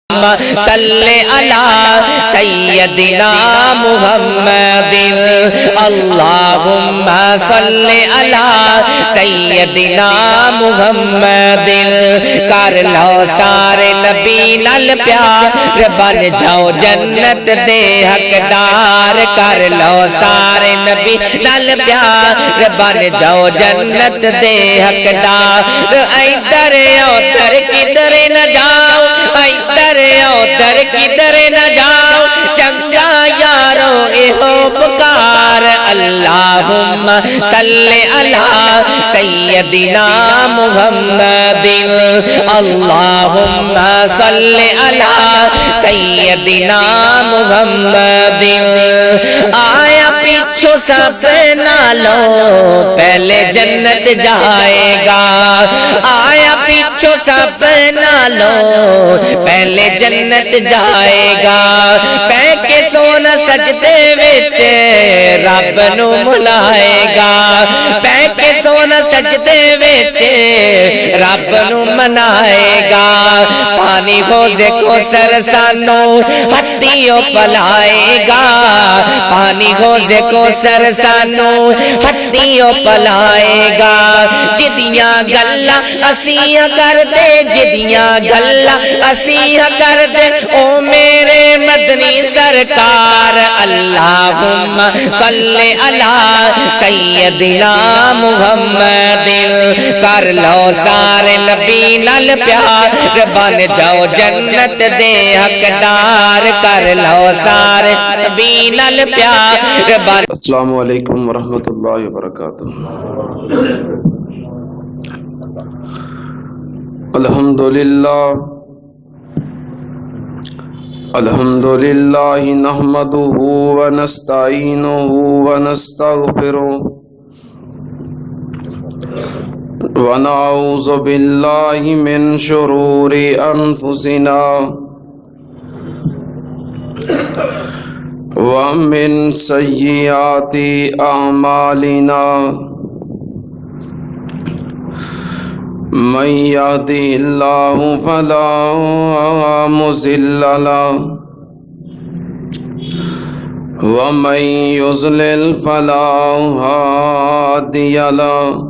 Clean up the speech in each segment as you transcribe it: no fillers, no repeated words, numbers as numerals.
صلی علی سیدنا محمد اللہم صلی علی سیدنا محمد کر لو سارے نبی نال پیار بن جاؤ جنت دے حقدار کر لو سارے نبی نال پیار بن جاؤ جنت دے حقدار ادھر ادھر کدھر نہ جاؤ ادھر ادھر کدھر نہ جاؤ چنگا یارو اہو پکار اللہم صلی علی سیدنا محمد اللہم صلی علی سیدنا محمد آیا پیچھو سب نالو پہلے جنت جائے گا آیا پیچھو سب نالو پہلے جنت جائے گا پہ کے سونا سجدے وچ رب نو ملائے گا پہ کے سونا سجدے وچ رب نو منائے گا پانی حوض کوثر سانو ہتھیوں پلائے گا پانی حوض کوثر سانو ہتھیوں پلائے گا جدیاں گلاں اسیاں کردے جدیاں گلاں اسیاں کردے او میرے مدنی سرکار اللہم صلی علی سیدنا محمد کر لو سارے نبی نال پیار بن جاؤ جنت دے حقدار کر لو سارے نبی نال پیار بن السلام علیکم ورحمۃ اللہ وبرکاتہ الحمدللہ نحمدہ ونستعینہ ونستغفرہ ونعوذ باللہ من شرور انفسنا ومن سیئات اعمالنا من يهده الله فلا مضل له ومن يضلل فلا هادي له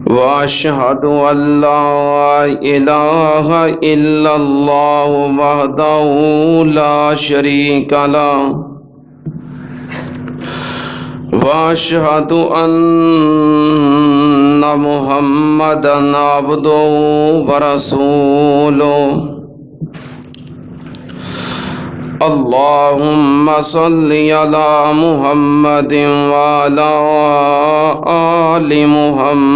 وأشهد أن لا إله إلا الله وحده لا شريك له وأشهد أن محمدا عبده ورسوله اللهم صل على محمد وعلى آل محمد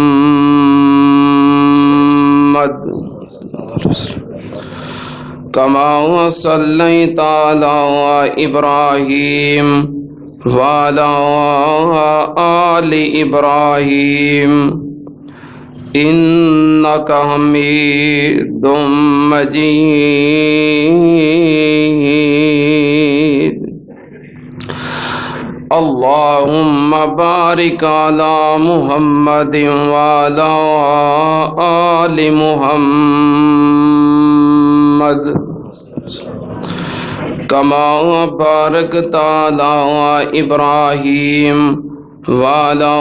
كما صليت على إبراهيم وعلى آل إبراهيم إنك حميد مجيد اللهم بارك على محمد وعلى آل محمد كما باركت على إبراهيم وعلى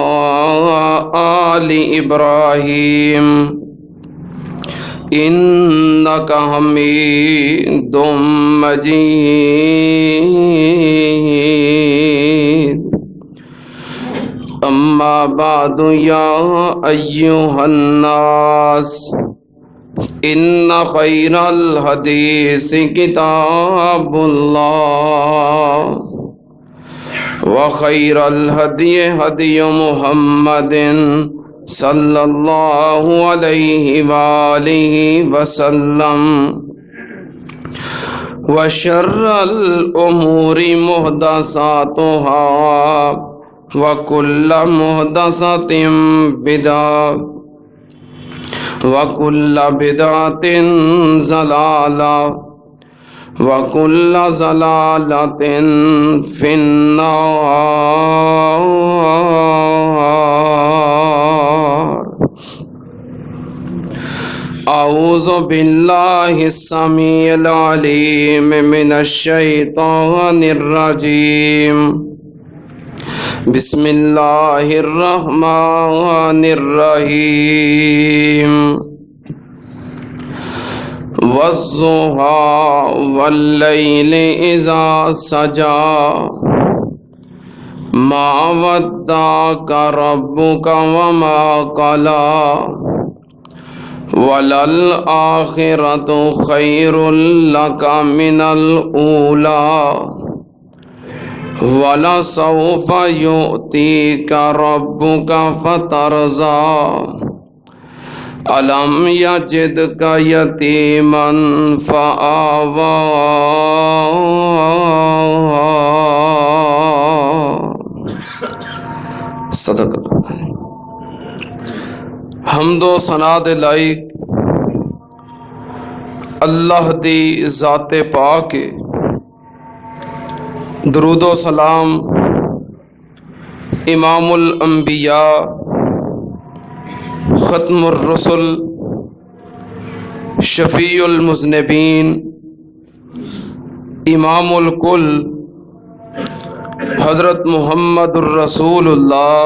آل إبراهيم إنك حميد مجيد أما بعد يا أيها الناس إن خير الحديث كتاب الله وخير الهدي هدي محمد صلى الله عليه وآله وسلم وشر الأمور محدثاتها وكل محدثة بدعة وكل بدعة ضلالة وَكُلَّ ضَلَالَةٍ فِي النَّارِ اعوذ باللہ السمیع العلیم من الشیطان الرجیم بسم اللہ الرحمن الرحیم والضحی واللیل اذا سجی ما ودعک ربک وما قلی وَلَلْآخِرَةُ خَيْرٌ لَكَ مِنَ الْأُولَى وَلَسَوْفَ يُؤْتِيكَ رَبُّكَ فَتَرْضَىٰ أَلَمْ يَجِدْكَ يَتِيمًا فَآوَىٰ صدق اللہ۔ حمد و ثنا دے لائق اللہ دی ذات پاک، درود و سلام امام الانبیاء ختم الرسل شفیع المذنبین امام الکل حضرت محمد الرسول اللہ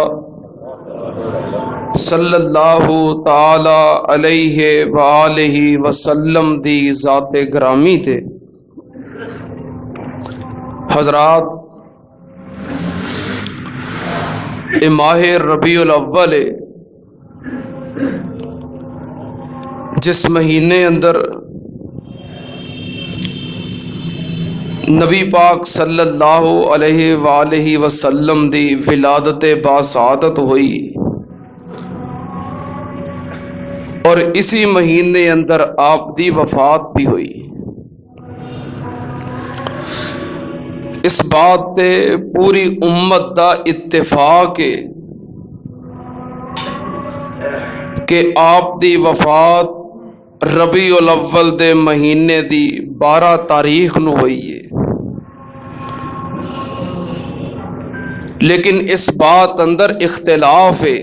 صلی اللہ تعالی علیہ وآلہ وسلم دی ذات گرامی تے۔ حضرات، ماہ ربیع الاول جس مہینے اندر نبی پاک صلی اللہ علیہ وآلہ وسلم دی ولادت باسعادت ہوئی، اور اسی مہینے اندر آپ دی وفات بھی ہوئی، اس بات تے پوری امت دا اتفاق ہے کہ آپ دی وفات ربیع الاول دے مہینے دی 12 تاریخ نو ہوئی ہے، لیکن اس بات اندر اختلاف ہے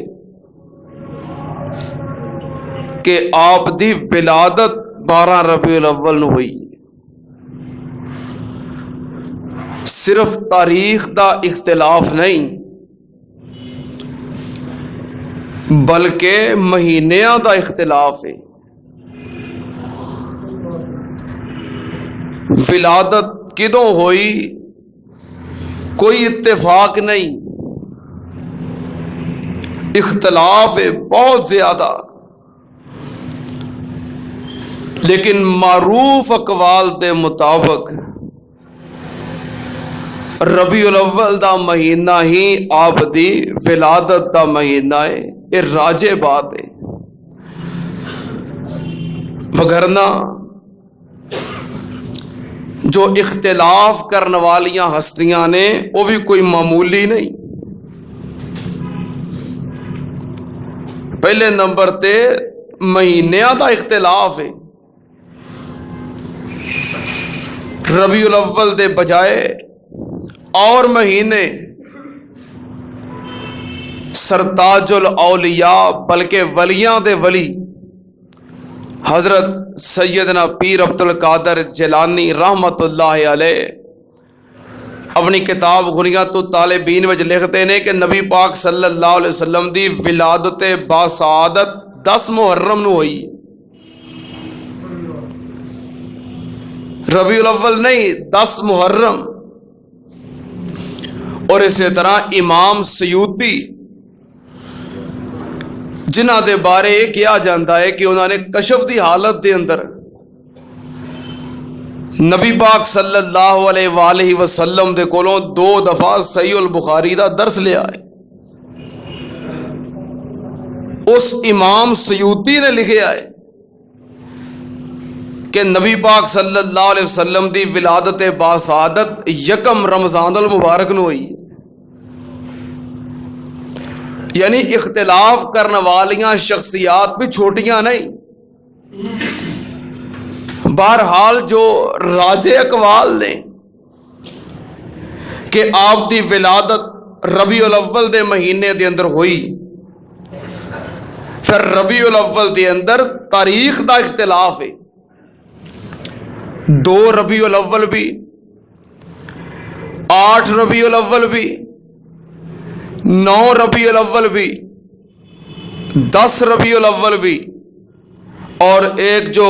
کہ آپ دی ولادت 12 ربیع الاول نو ہوئی۔ صرف تاریخ دا اختلاف نہیں بلکہ مہینیاں دا اختلاف ہے۔ ولادت کدوں ہوئی کوئی اتفاق نہیں، اختلاف ہے بہت زیادہ، لیکن معروف اقوال دے مطابق ربیع الاول دا مہینہ ہی آپ دی ولادت دا مہینہ ہے، یہ راجع بات ہے، وگرنہ جو اختلاف کرنے والیاں ہستیاں نے وہ بھی کوئی معمولی نہیں۔ پہلے نمبر تے مہینیاں دا اختلاف ہے، ربیع الاول دے بجائے اور مہینے سرتاج الاولیاء بلکہ ولیاں دے ولی حضرت سیدنا پیر عبد القادر جیلانی رحمت اللہ علیہ اپنی کتاب غنیۃ الطالبین وچ لکھتے ہیں کہ نبی پاک صلی اللہ علیہ وسلم دی ولادت باسعادت 10 محرم نو ہوئی، ربیع الاول نہیں 10 محرم۔ اور اسی طرح امام سیوطی جنہ دے بارے یہ کیا جاتا ہے کہ انہوں نے کشف دی حالت دے اندر نبی پاک صلی اللہ علیہ وآلہ وسلم دے کولوں 2 دفعہ صحیح البخاری دا درس لیا ہے۔ اس امام سیوطی نے لکھیا ہے کہ نبی پاک صلی اللہ علیہ وسلم دی ولادت باسعادت 1 رمضان المبارک نو ہوئی، یعنی اختلاف کرنے والیاں شخصیات بھی چھوٹیاں نہیں۔ بہرحال جو راجع اقوال نے کہ آپ دی ولادت ربیع الاول دے مہینے دے اندر ہوئی، پھر ربیع الاول دے اندر تاریخ دا اختلاف ہے، 2 ربیع الاول بھی، 8 ربیع الاول بھی، 9 ربیع الاول بھی، 10 ربیع الاول بھی، اور ایک جو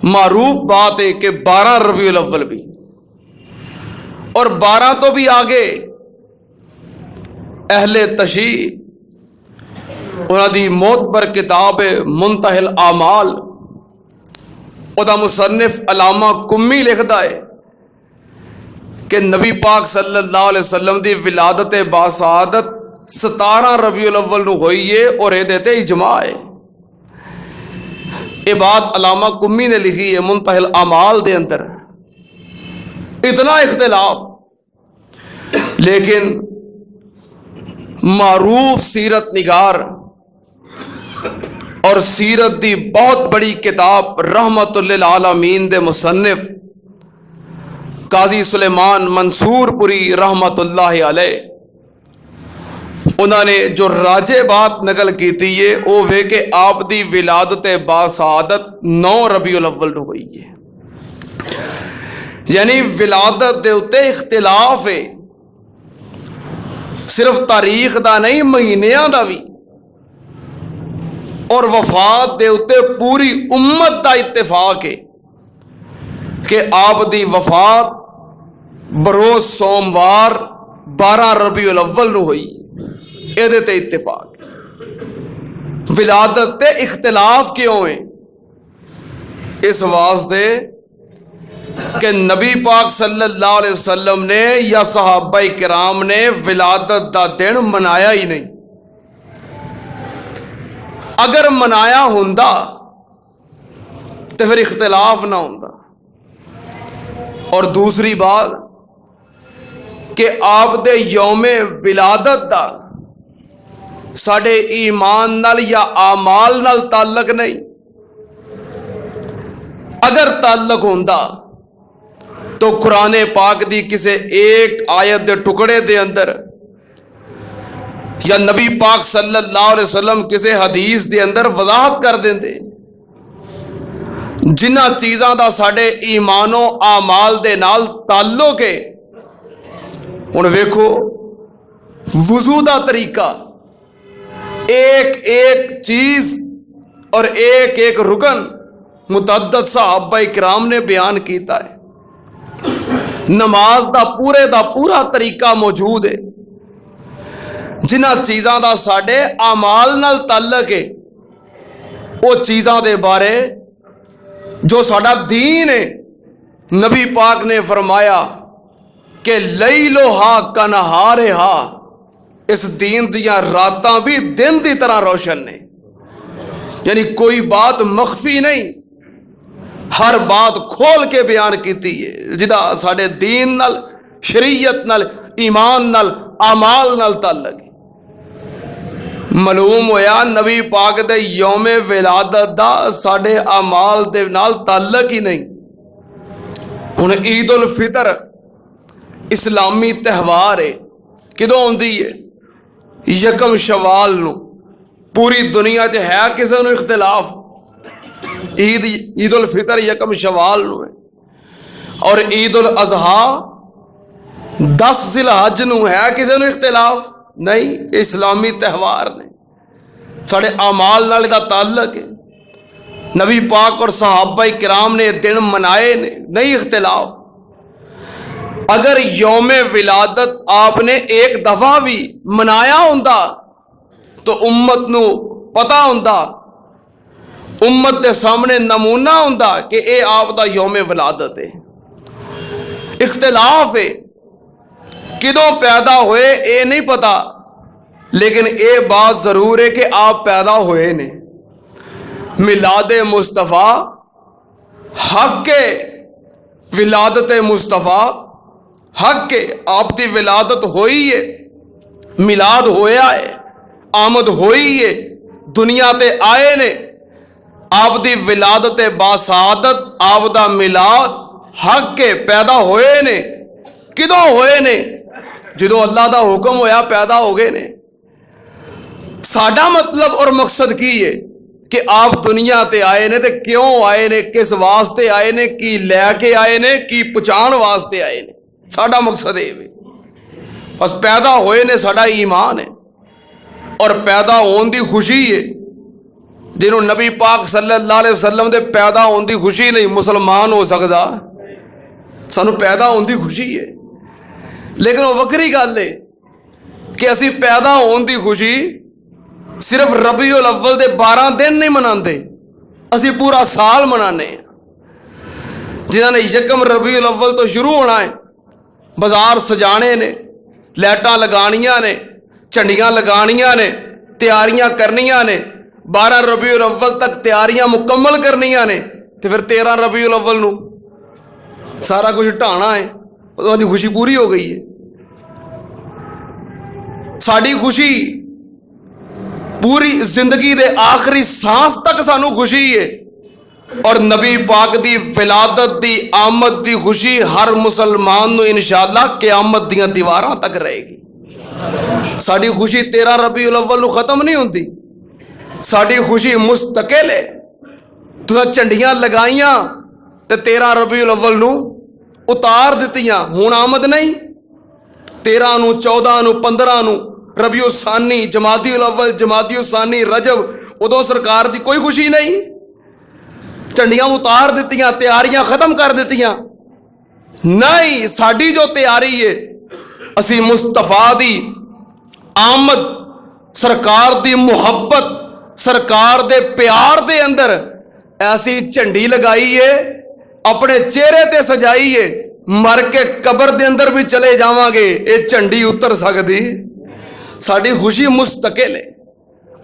معروف بات ہے کہ 12 ربیع الاول بھی، اور 12 تو بھی آگے اہل تشیع انہاں دی معتبر کتاب منتہی الاعمال، ادا مصنف علامہ قمی لکھدا ہے کہ نبی پاک صلی اللہ علیہ وسلم دی ولادت باسعادت 17 ربیع الاول نو ہوئی ہے، اور یہ تے اجماع ہے۔ یہ بات علامہ قمی نے لکھی ہے منتہی الاعمال دے اندر۔ اتنا اختلاف، لیکن معروف سیرت نگار اور سیرت دی بہت بڑی کتاب رحمت للعالمین دے مصنف قاضی سلیمان منصور پوری رحمت اللہ علیہ، انہوں نے جو راجے بات نقل کیتی ہے وہ وے کہ آپ دی ولادت باسعادت 9 ربیع الاول نو ہوئی ہے، یعنی ولادت دے اتے اختلاف ہے، صرف تاریخ دا نہیں مہینیاں دا بھی، اور وفات دے اتے پوری امت دا اتفاق ہے کہ آپ دی وفات بروز سوموار 12 ربیع الاول نو ہوئی، یہ تے اتفاق۔ ولادت تے اختلاف کیوں ہے؟ اس واسطے کہ نبی پاک صلی اللہ علیہ وسلم نے یا صحابہ کرام نے ولادت دا دن منایا ہی نہیں۔ اگر منایا ہوندا تو پھر اختلاف نہ ہوندا۔ اور دوسری بات کہ آپ دے یوم ولادت دا ساڈے ایمان نال یا اعمال نال تعلق نہیں، اگر تعلق ہوندا تو قرآن پاک دی کسے ایک آیت دے ٹکڑے دے اندر یا نبی پاک صلی اللہ علیہ وسلم کسے حدیث دے اندر وضاحت کر دیندے جنہ چیزاں دا ساڈے ایمان و اعمال دے نال تعلق ہے۔ ہن ویکھو وضو دا طریقہ، ایک ایک چیز اور ایک ایک رکن متعدد صحابہ کرام نے بیان کیتا ہے۔ نماز دا پورا طریقہ موجود ہے، جنہ چیزاں دا ساڈے اعمال نال تعلق ہے، وہ چیزاں دے بارے جو ساڈا دین ہے، نبی پاک نے فرمایا کہ لیلھا کنہارھا، اس دین دیا راتاں بھی دن دی طرح روشن نے، یعنی کوئی بات مخفی نہیں، ہر بات کھول کے بیان کیتی ہے جدا ساڈے دین نال، شریعت نال، ایمان نال، اعمال نال تعلق ہے۔ معلوم ہویا نبی پاک دے یوم ولادت دا ساڈے اعمال دے نال تعلق ہی نہیں۔ ہن عید الفطر اسلامی تہوار ہے، کدوں ہوندی ہے؟ 1 شوال نو۔ پوری دنیا چ ہے کسے نو اختلاف؟ عید الفطر 1 شوال نو ہے، اور عید الاضحیٰ 10 ذی الحج نو ہے، کسے نو اختلاف نہیں۔ اسلامی تہوار نے، ساڑھے اعمال نال دا تعلق ہے، نبی پاک اور صحابہ کرام نے دن منائے نے، نہیں اختلاف۔ اگر یوم ولادت آپ نے ایک دفعہ بھی منایا ہوندا تو امت نو پتہ ہوندا، امت دے سامنے نمونہ ہوندا کہ اے آپ دا یوم ولادت ہے۔ اختلاف ہے، کدوں پیدا ہوئے اے نہیں پتا، لیکن اے بات ضرور ہے کہ آپ پیدا ہوئے نے۔ میلاد مصطفیٰ حق کے، ولادت مصطفیٰ حق کے، آپ دی ولادت ہوئی ہے، میلاد ہویا ہے، آمد ہوئی ہے، دنیا تے آئے نے، آپ دی ولادت باسعادت، آپ دا میلاد حق کے پیدا ہوئے نے۔ کدوں ہوئے نے؟ جدو اللہ دا حکم ہویا پیدا ہو گئے نے۔ ਸਾਡਾ ਮਤਲਬ ਔਰ ਮਕਸਦ ਕੀ ਹੈ ਕਿ ਆਪ ਦੁਨੀਆ ਤੇ ਆਏ ਨੇ ਤੇ ਕਿਉਂ ਆਏ ਨੇ, ਕਿਸ ਵਾਸਤੇ ਆਏ ਨੇ, ਕੀ ਲੈ ਕੇ ਆਏ ਨੇ, ਕੀ ਪਹੁੰਚਾਉਣ ਵਾਸਤੇ ਆਏ ਨੇ। ਸਾਡਾ ਮਕਸਦ ਇਹ ਵੇ। ਬਸ ਪੈਦਾ ਹੋਏ ਨੇ, ਸਾਡਾ ਈਮਾਨ ਹੈ ਔਰ ਪੈਦਾ ਹੋਣ ਦੀ ਖੁਸ਼ੀ ਹੈ। ਜਿਹਨੂੰ ਨਬੀ ਪਾਕ ਸੱਲੱਲਾਹੁ ਅਲੈਹਿ ਵਸੱਲਮ ਦੇ ਪੈਦਾ ਹੋਣ ਦੀ ਖੁਸ਼ੀ ਨਹੀਂ ਮੁਸਲਮਾਨ ਹੋ ਸਕਦਾ। ਸਾਨੂੰ ਪੈਦਾ ਹੋਣ ਦੀ ਖੁਸ਼ੀ ਹੈ, ਲੇਕਿਨ ਉਹ ਵੱਖਰੀ ਗੱਲ ਹੈ ਕਿ ਅਸੀਂ ਪੈਦਾ ਹੋਣ ਦੀ ਖੁਸ਼ੀ ਸਿਰਫ ਰਬੀਉਲ ਅਵਲ ਦੇ 12 ਦਿਨ ਨਹੀਂ ਮਨਾਉਂਦੇ, ਅਸੀਂ ਪੂਰਾ ਸਾਲ ਮਨਾਉਂਦੇ ਹਾਂ। ਜਿਨ੍ਹਾਂ ਨੇ ਯਕਮ ਰਬੀਉਲ ਅਵਲ ਤੋਂ ਸ਼ੁਰੂ ਹੋਣਾ ਹੈ, ਬਾਜ਼ਾਰ ਸਜਾਣੇ ਨੇ, ਲਾਈਟਾਂ ਲਗਾਉਣੀਆਂ ਨੇ, ਝੰਡੀਆਂ ਲਗਾਉਣੀਆਂ ਨੇ, ਤਿਆਰੀਆਂ ਕਰਨੀਆਂ ਨੇ, 12 ਰਬੀਉਲ ਅਵਲ ਤੱਕ ਤਿਆਰੀਆਂ ਮੁਕੰਮਲ ਕਰਨੀਆਂ ਨੇ, ਤੇ ਫਿਰ 13 ਰਬੀਉਲ ਅਵਲ ਨੂੰ ਸਾਰਾ ਕੁਝ ਢਾਣਾ ਹੈ। ਉਹਨਾਂ ਦੀ ਖੁਸ਼ੀ ਪੂਰੀ ਹੋ ਗਈ ਹੈ। ਸਾਡੀ ਖੁਸ਼ੀ ਪੂਰੀ ਜ਼ਿੰਦਗੀ ਦੇ ਆਖਰੀ ਸਾਂਸ ਤੱਕ ਸਾਨੂੰ ਖੁਸ਼ੀ ਹੈ ਔਰ ਨਬੀ ਪਾਕ ਦੀ ਵਿਲਾਦਤ ਦੀ ਆਮਦ ਦੀ ਖੁਸ਼ੀ ਹਰ ਮੁਸਲਮਾਨ ਨੂੰ ਇਨਸ਼ਾਅੱਲਾ ਕਿਆਮਤ ਦੀਆਂ ਦੀਵਾਰਾਂ ਤੱਕ ਰਹੇਗੀ। ਸਾਡੀ ਖੁਸ਼ੀ 13 ਰਬੀਉਲ ਅਵਲ ਨੂੰ ਖਤਮ ਨਹੀਂ ਹੁੰਦੀ, ਸਾਡੀ ਖੁਸ਼ੀ ਮੁਸਤਕਿਲ ਹੈ। ਤੁਸੀਂ ਝੰਡੀਆਂ ਲਗਾਈਆਂ ਤੇ 13 ਰਬੀਉਲ ਅਵਲ ਨੂੰ ਉਤਾਰ ਦਿੱਤੀਆਂ, ਹੁਣ ਆਮਦ ਨਹੀਂ। 13 ਨੂੰ, 14 ਨੂੰ, 15 ਨੂੰ, ਰਬੀਉ ਸਾਨੀ, ਜਮਾਦੀਉਲ ਅਵਲ, ਜਮਾਦੀਉ ਸਾਨੀ, ਰਜਬ, ਉਦੋਂ ਸਰਕਾਰ ਦੀ ਕੋਈ ਖੁਸ਼ੀ ਨਹੀਂ। ਝੰਡੀਆਂ ਉਤਾਰ ਦਿੱਤੀਆਂ, ਤਿਆਰੀਆਂ ਖਤਮ ਕਰ ਦਿੱਤੀਆਂ। ਨਹੀਂ, ਸਾਡੀ ਜੋ ਤਿਆਰੀ ਹੈ, ਅਸੀਂ ਮੁਸਤਫਾ ਦੀ ਆਮਦ, ਸਰਕਾਰ ਦੀ ਮੁਹੱਬਤ, ਸਰਕਾਰ ਦੇ ਪਿਆਰ ਦੇ ਅੰਦਰ ਐਸੀ ਝੰਡੀ ਲਗਾਈ ਹੈ, ਆਪਣੇ ਚਿਹਰੇ ਤੇ ਸਜਾਈ ਹੈ, ਮਰ ਕੇ ਕਬਰ ਦੇ ਅੰਦਰ ਵੀ ਚਲੇ ਜਾਵਾਂਗੇ ਇਹ ਝੰਡੀ ਉਤਰ ਸਕਦੀ। ਸਾਡੀ ਖੁਸ਼ੀ ਮੁਸਤਕਿਲ ਹੈ,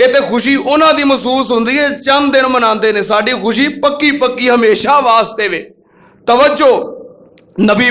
ਇਹ ਤੇ ਖੁਸ਼ੀ ਉਹਨਾਂ ਦੀ ਮਹਿਸੂਸ ਹੁੰਦੀ ਹੈ ਚੰਦ ਦਿਨ ਮਨਾਉਂਦੇ ਨੇ, ਸਾਡੀ ਖੁਸ਼ੀ ਪੱਕੀ ਪੱਕੀ ਹਮੇਸ਼ਾ ਵਾਸਤੇ ਵੇ। ਤਵੱਜੋ, ਨਬੀ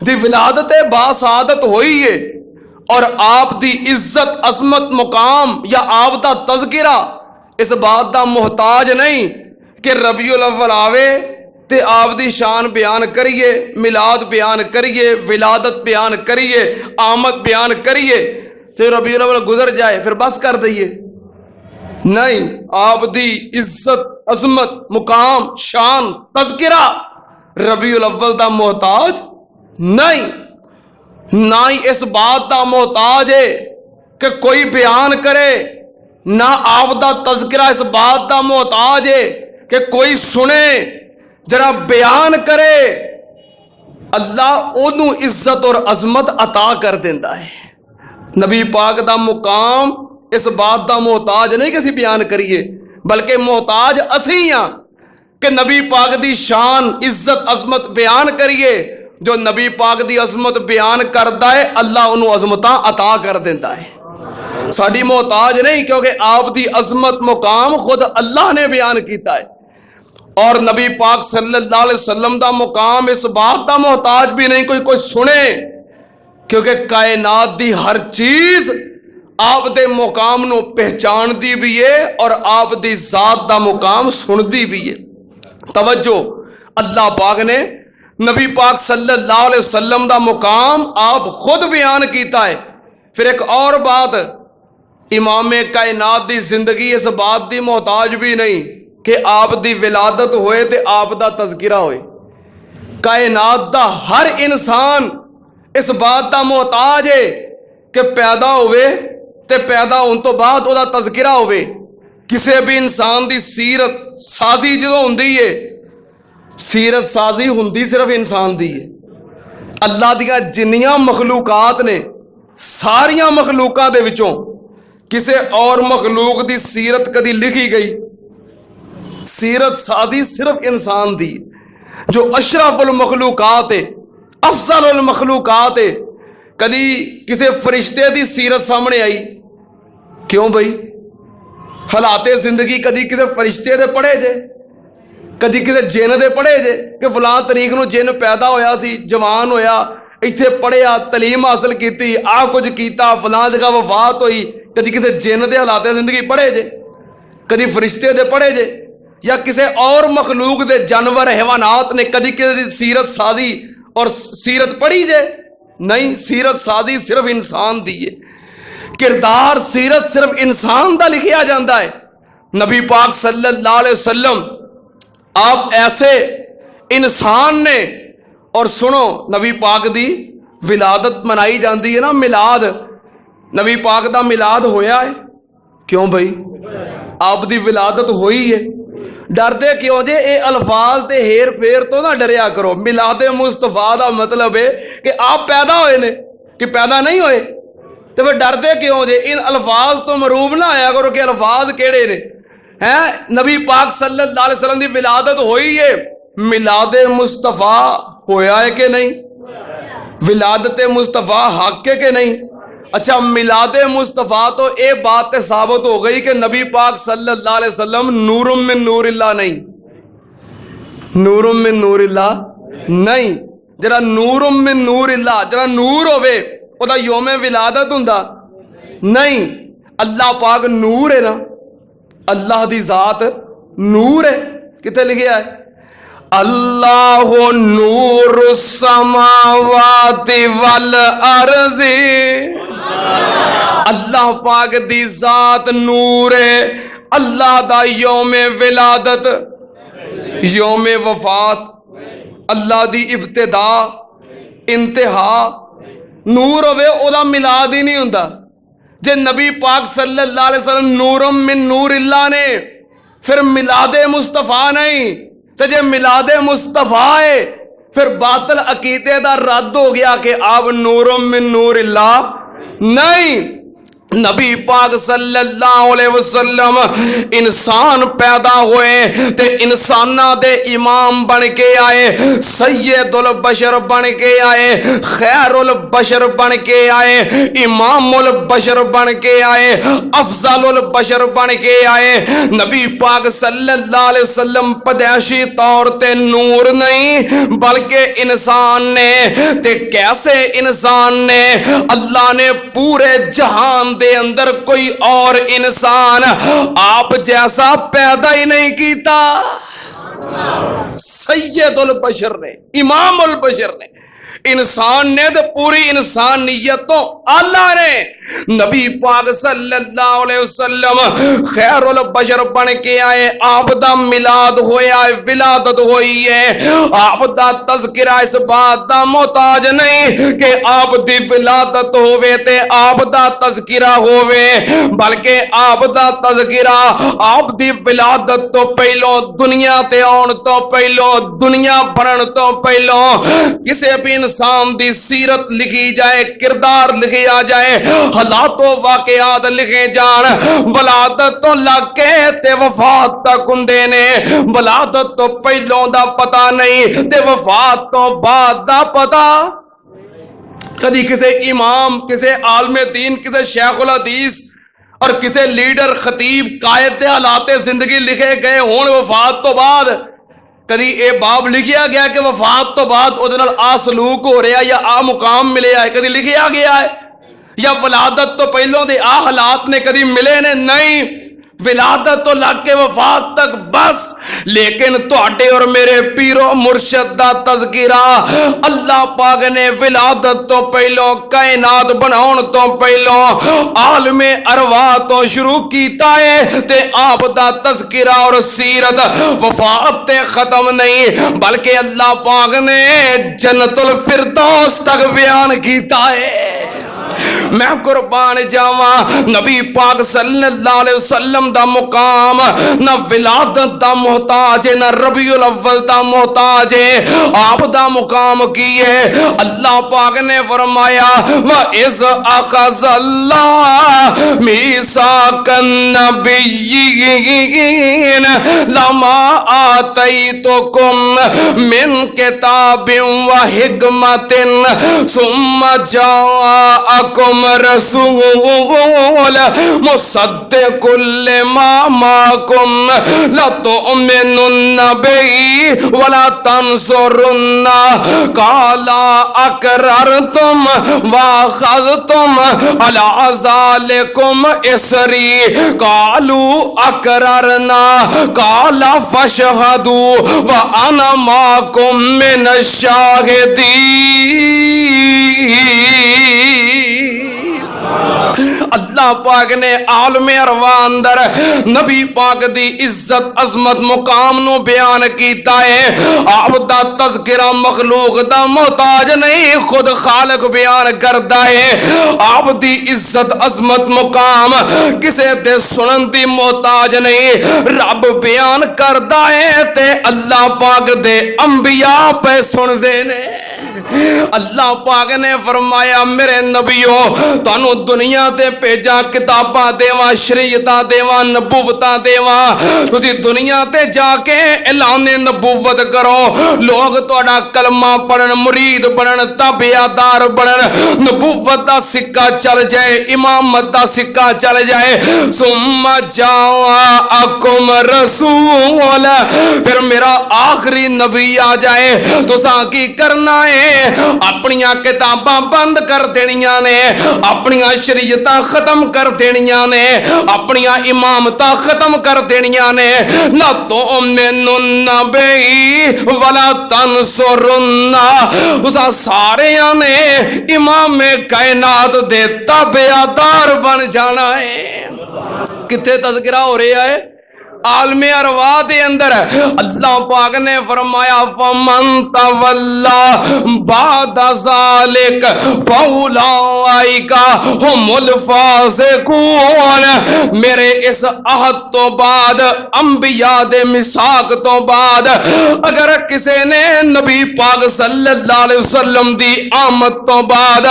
ਦੀ ਵਿਲਾਦਤ ਬਾਸਾਦਤ ਹੋਈ ਹੈ اور آپ دی عزت عظمت مقام یا آپ دا تذکرہ اس بات دا محتاج نہیں کہ ربیع الاول آوے تے آپ دی شان بیان کریے، میلاد بیان کریے، ولادت بیان کریے، آمد بیان کریے تے ربیع الاول گزر جائے پھر بس کر دئیے۔ نہیں، آپ دی عزت عظمت مقام شان تذکرہ ربیع الاول دا محتاج نہیں، نہ ہی اس بات دا محتاج ہے کہ کوئی بیان کرے، نہ آپ دا تذکرہ اس بات دا محتاج ہے کہ کوئی سنے، ذرا بیان کرے، اللہ اونوں عزت اور عظمت عطا کر دیندا ہے۔ نبی پاک دا مقام اس بات دا محتاج نہیں کہ اسی بیان کریے، بلکہ محتاج اسی ہاں کہ نبی پاک دی شان عزت عظمت بیان کریے۔ جو نبی پاک دی عظمت بیان کردا ہے اللہ انہوں عظمتاں عطا کر دیتا ہے، ساڈی محتاج نہیں، کیونکہ آپ دی عظمت مقام خود اللہ نے بیان کیتا ہے۔ اور نبی پاک صلی اللہ علیہ وسلم دا مقام اس بات دا محتاج بھی نہیں کوئی سنے، کیونکہ کائنات دی ہر چیز آپ دے مقام نو پہچان دی بھی ہے اور آپ دی ذات دا مقام سن دی بھی ہے۔ توجہ، اللہ پاک نے نبی پاک صلی اللہ علیہ وسلم دا مقام آپ خود بیان کیتا ہے۔ پھر ایک اور بات، امام کائنات دی زندگی اس بات دی محتاج بھی نہیں کہ آپ دی ولادت ہوئے تے آپ دا تذکرہ ہوئے۔ کائنات دا ہر انسان اس بات دا محتاج ہے کہ پیدا ہوئے تے پیدا ہون تو بعد او دا تذکرہ ہوئے۔ کسی بھی انسان دی سیرت سازی جدوں ہوندی ہے، سیرت سازی ہوندی صرف انسان دی ہے۔ اللہ دیاں جنیاں مخلوقات نے ساریاں مخلوقات دے وچوں کسے اور مخلوق دی سیرت کدی لکھی گئی؟ سیرت سازی صرف انسان دی ہے، جو اشرف المخلوقات ہے، افضل المخلوقات ہے۔ کدی کسے فرشتے دی سیرت سامنے آئی؟ کیوں بھائی؟ حالات زندگی کدی کسے فرشتے دے پڑھے جے؟ کدی کسی جن دے پڑھے جے کہ فلاں تاریخ نو جن پیدا ہویا سی، جوان ہویا، ایتھے پڑھیا، تعلیم حاصل کیتی، آ کچھ کیتا، فلاں جگہ وفات ہوئی؟ کدی کسی جن دے حالات زندگی پڑھے جے؟ کدی فرشتے دے پڑھے جے؟ یا کسی اور مخلوق دے جانور حیوانات نے کدی کسی دی سیرت سازی اور سیرت پڑھی جے؟ نہیں، سیرت سازی صرف انسان دی ہے، کردار سیرت صرف انسان دا لکھیا جاندا ہے۔ نبی پاک صلی اللہ علیہ وسلم آپ ایسے انسان نے، اور سنو نبی پاک دی ولادت منائی جاندی ہے نا، میلاد، نبی پاک دا میلاد ہویا ہے، کیوں بھائی؟ آپ دی ولادت ہوئی ہے، ڈردے کیوں جے؟ اے الفاظ دے ہیر پھیر تو نہ ڈریا کرو۔ میلاد مصطفیٰ دا مطلب ہے کہ آپ پیدا ہوئے نے کہ پیدا نہیں ہوئے، تو پھر ڈردے کیوں جے؟ ان الفاظ تو مروب نہ آیا کرو کہ الفاظ کیڑے نے ہیں۔ نبی پاک صلی اللہ علیہ وسلم دی ولادت ہوئی ہے، میلاد مصطفیٰ ہویا ہے کہ نہیں؟ ولادت مصطفیٰ حق ہے کہ نہیں؟ اچھا، میلاد مصطفیٰ تو اے بات ثابت ہو گئی کہ نبی پاک صلی اللہ علیہ وسلم نور من نور اللہ نہیں، نور من نور اللہ نہیں، جرا نور من نور اللہ، جرا نور ہوئے او دا یوم ولادت ہوندا نہیں۔ اللہ پاک نور ہے نا، اللہ دی ذات نور ہے، کتے لکھیا ہے؟ اللہ نور السماوات والارض، اللہ پاک دی ذات نور ہے۔ اللہ دا یوم ولادت، یوم وفات، اللہ دی ابتدا انتہا نور ہوئے او دا میلاد ہی نہیں ہوندا۔ جے نبی پاک صلی اللہ علیہ وسلم نورم من نور اللہ نے، پھر میلاد مصطفیٰ نہیں، تو جے میلاد مصطفیٰ ہے پھر باطل عقیدے دا رد ہو گیا کہ آپ نورم من نور اللہ نہیں۔ نبی پاک صلی اللہ علیہ وسلم انسان پیدا ہوئے تے انساناں دے امام بن کے آئے، سید البشر بن کے آئے، خیر البشر بن کے آئے، امام البشر بن کے آئے، افضل البشر بن کے آئے۔ نبی پاک صلی اللہ علیہ وسلم پیدائشی طور تے نور نہیں بلکہ انسان نے، تے کیسے انسان نے؟ اللہ نے پورے جہان دے اندر کوئی اور انسان آپ جیسا پیدا ہی نہیں کیتا۔ سید البشر نے، امام البشر نے، انسان نے تو پوری انسانیت تو اللہ نے۔ نبی پاک صلی اللہ علیہ وسلم خیر البشر بن کے آئے، آپ دا میلاد ہویا ہے، ولادت ہوئی ہے، آپ دا تذکرہ اس بات دا محتاج نہیں کہ آپ دی ولادت ہوئے تے آپ دا تذکرہ ہوئے، بلکہ آپ دا تذکرہ آپ دی ولادت تو پہلو، دنیا تے آن تو پہلو، دنیا بنن تو پہلو کسے بھی انسان دی سیرت لکھی جائے، کردار لکھی آ جائے، حالات و واقعات لکھے جان۔ ولادت تو لگے تے وفات تک ہندے نے، ولادت تو پہلوں دا پتہ نہیں تے وفات تو بعد دا پتہ۔ کدی کسے امام، کسے عالم دین، کسے شیخ الحدیث اور کسے لیڈر، خطیب، قائد دے حالات زندگی لکھے گئے ہون وفات تو بعد؟ کدی اے باب لکھیا گیا کہ وفات تو بعد او دے نال آ سلوک ہو رہا یا آ مقام ملے ہے؟ کدی لکھیا گیا ہے؟ یا ولادت تو پہلوں دے آ حالات نے کدی ملے نے؟ نہیں، ولادت تو لگ کے وفات تک بس۔ لیکن تواڈے اور میرے پیرو مرشد دا تذکرہ اللہ پاک نے ولادت تو پہلوں، کائنات بناؤن تو پہلوں، عالم ارواح تو شروع کیتا ہے تے آپ دا تذکرہ اور سیرت وفات تے ختم نہیں بلکہ اللہ پاک نے جنت الفردوس تک بیان کیتا ہے۔ میں قربان جاواں، نبی پاک صلی اللہ علیہ وسلم دا مقام نہ ولادت دا محتاج ہے، نہ ربیع الاول دا محتاج ہے۔ آپ دا مقام کی ہے؟ اللہ پاک نے فرمایا وَإِذْ أَخَذَ اللَّهُ مِيثَاقَ النَّبِيِّينَ لَمَا آتَيْتُكُم مِّن كِتَابٍ وَحِكْمَةٍ ثُمَّ جَاءَكُمْ رسول مصدق لما معكم لتؤمنن به ولا تنصرن قال أقررتم وأخذتم على ذلكم إصري قالوا أقررنا قال فاشهدوا وأنا معكم من الشاهدين۔ اللہ پاک نے عالم ارواح اندر نبی پاک دی عزت عظمت مقام نو بیان کیتا ہے۔ آپ دا تذکرہ مخلوق دا محتاج نہیں، خود خالق بیان کردا ہے۔ آپ دی عزت عظمت مقام کسے دے سنن دی محتاج نہیں، رب بیان کردا ہے تے اللہ پاک دے انبیاء پہ سن دے نے۔ اللہ پاک نے فرمایا میرے نبیوں تانوں دنیا تے بھیجا، کتاباں دیواں، شریعتاں دیواں، نبوتاں دیواں، تسی دنیا تے جا کے اعلان نبوت کرو، لوگ تہاڈا کلمہ پڑھن، مرید بنن، تابعدار بنن، نبوت دا سکہ چل جائے، امامت دا سکہ چل جائے۔ ثم جاءکم رسول، پھر میرا آخری نبی آ جائے، تساں کی کرنا ہے؟ اپنیاں کتاباں بند کر دینیاں نے، اپنیاں شریعتاں ختم کر دینیاں نے، اپنیاں امامتاں ختم کر دینیاں نے۔ لا تؤمنن بہ ولا تنصرن، تساں سارے نے امام کائنات دے تابعدار بن جانا ہے۔ کتھے تذکرہ ہو رہا ہے؟ عالم ارواح دے اندر اللہ پاک نے فرمایا فمن تولا بعد ذالک فاولئک هم الفاسقون. میرے اس عہد تو بعد انبیاء دے میثاق تو بعد اگر کسی نے نبی پاک صلی اللہ علیہ وسلم دی آمد تو بعد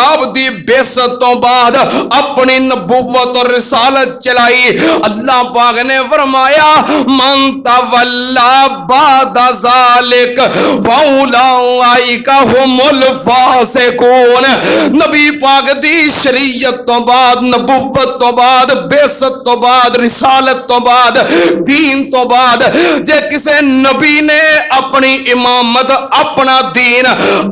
آپ دی بعثت تو بعد اپنی نبوت اور رسالت چلائی اللہ پاک نے فرمایا من تولا بعد ذالک فاولئک هم الفاسقون. نبی پاک دی شریعت تو بعد نبوت تو بعد بعثت تو بعد رسالت تو بعد دین تو بعد جے کسے نبی نے اپنی امامت اپنا دین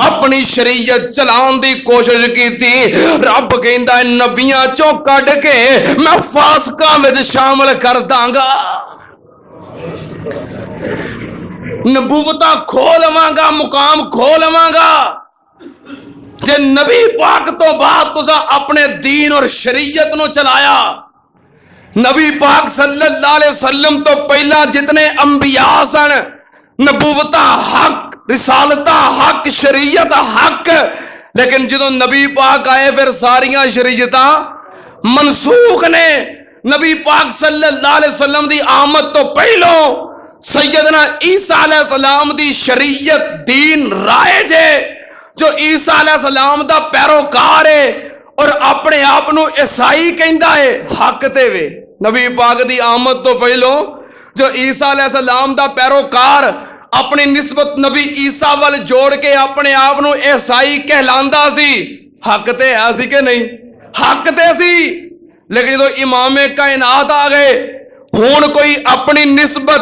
اپنی شریعت چلان دی کوشش کی تھی رب کہندا ہے نبیاں چوں کڈ کے میں فاسقاں وچ شامل کر داں گا. نبوتاں کھو لواں گا مقام کھو لواں گا. جے نبی پاک تو بعد تساں اپنے دین اور شریعت نو چلایا نبی پاک صلی اللہ علیہ وسلم تو پہلا جتنے انبیاء سن نبوتاں حق رسالتاں حق شریعت حق لیکن جدوں نبی پاک آئے پھر ساریاں شریعتاں منسوخ نے. نبی پاک صلی اللہ علیہ وسلم دی آمد تو پہلو سیدنا عیسیٰ علیہ السلام دی شریعت دین رائج ہے جو عیسیٰ علیہ السلام دا پیروکار ہے اور اپنے آپ نو عیسائی کہندا ہے حق تے وے. نبی پاک دی آمد تو پہلو جو عیسیٰ علیہ السلام دا پیروکار اپنی نسبت نبی عیسیٰ وال جوڑ کے اپنے آپ نو عیسائی کہلاندا سی حق تے ہے سی کہ نہیں حق تے سی. لیکن جدو امام کائنات آ گئے ہون کوئی اپنی نسبت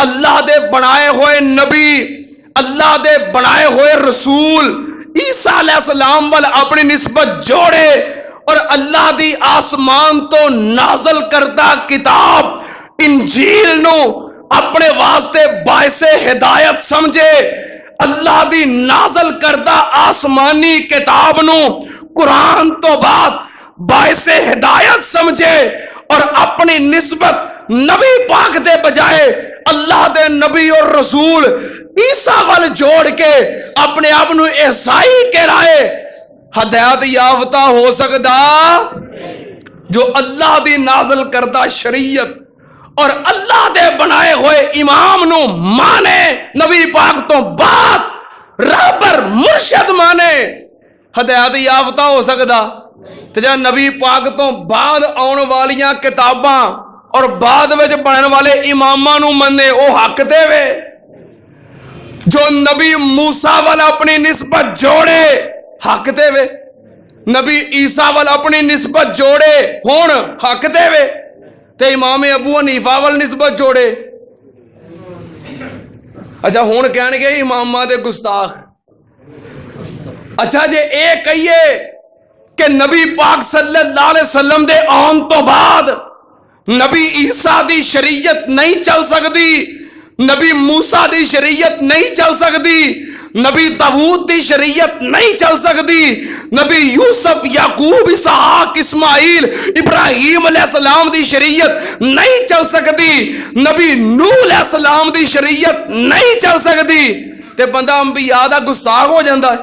اللہ دے بنائے ہوئے نبی اللہ دے بنائے ہوئے رسول عیسیٰ علیہ السلام وال اپنی نسبت جوڑے اور اللہ دی آسمان تو نازل کردہ کتاب انجیل نو اپنے واسطے باعث ہدایت سمجھے اللہ دی نازل کردہ آسمانی کتاب نو قرآن تو بعد باعث ہدایت سمجھے اور اپنی نسبت نبی پاک دے بجائے اللہ دے نبی اور رسول عیسیٰ وال جوڑ کے اپنے آپ نو عیسائی کہلائے ہدایت یافتہ ہو سکدا جو اللہ دی نازل کردہ شریعت اور اللہ دے بنائے ہوئے امام نو مانے نبی پاک تو بعد رہبر مرشد مانے ہدایت یافتہ ہو سکدا. تے جا نبی پاک تو بعد آن والیاں کتاباں اور بعد وچ بنن والے اماماں نو منے او حق دے وے. جو نبی موسیٰ والا اپنی نسبت جوڑے حق دے وے نبی عیسیٰ والا اپنی نسبت جوڑے ہون حق دے وے تے امام ابو حنیفہ وال نسبت جوڑے. اچھا ہون کہن گے اماماں دے گستاخ. اچھا جے اے کہیے کہ نبی پاک صلی اللہ علیہ وسلم دے آن تو بعد نبی عیسیٰ دی شریعت نہیں چل سکتی نبی موسیٰ دی شریعت نہیں چل سکتی نبی داؤد دی شریعت نہیں چل سکتی نبی یوسف یعقوب اسحاق اسماعیل ابراہیم علیہ السلام دی شریعت نہیں چل سکتی نبی نوح علیہ السلام دی شریعت نہیں چل سکتی تے بندہ انبیاء دا گستاخ ہو جاندہ ہے.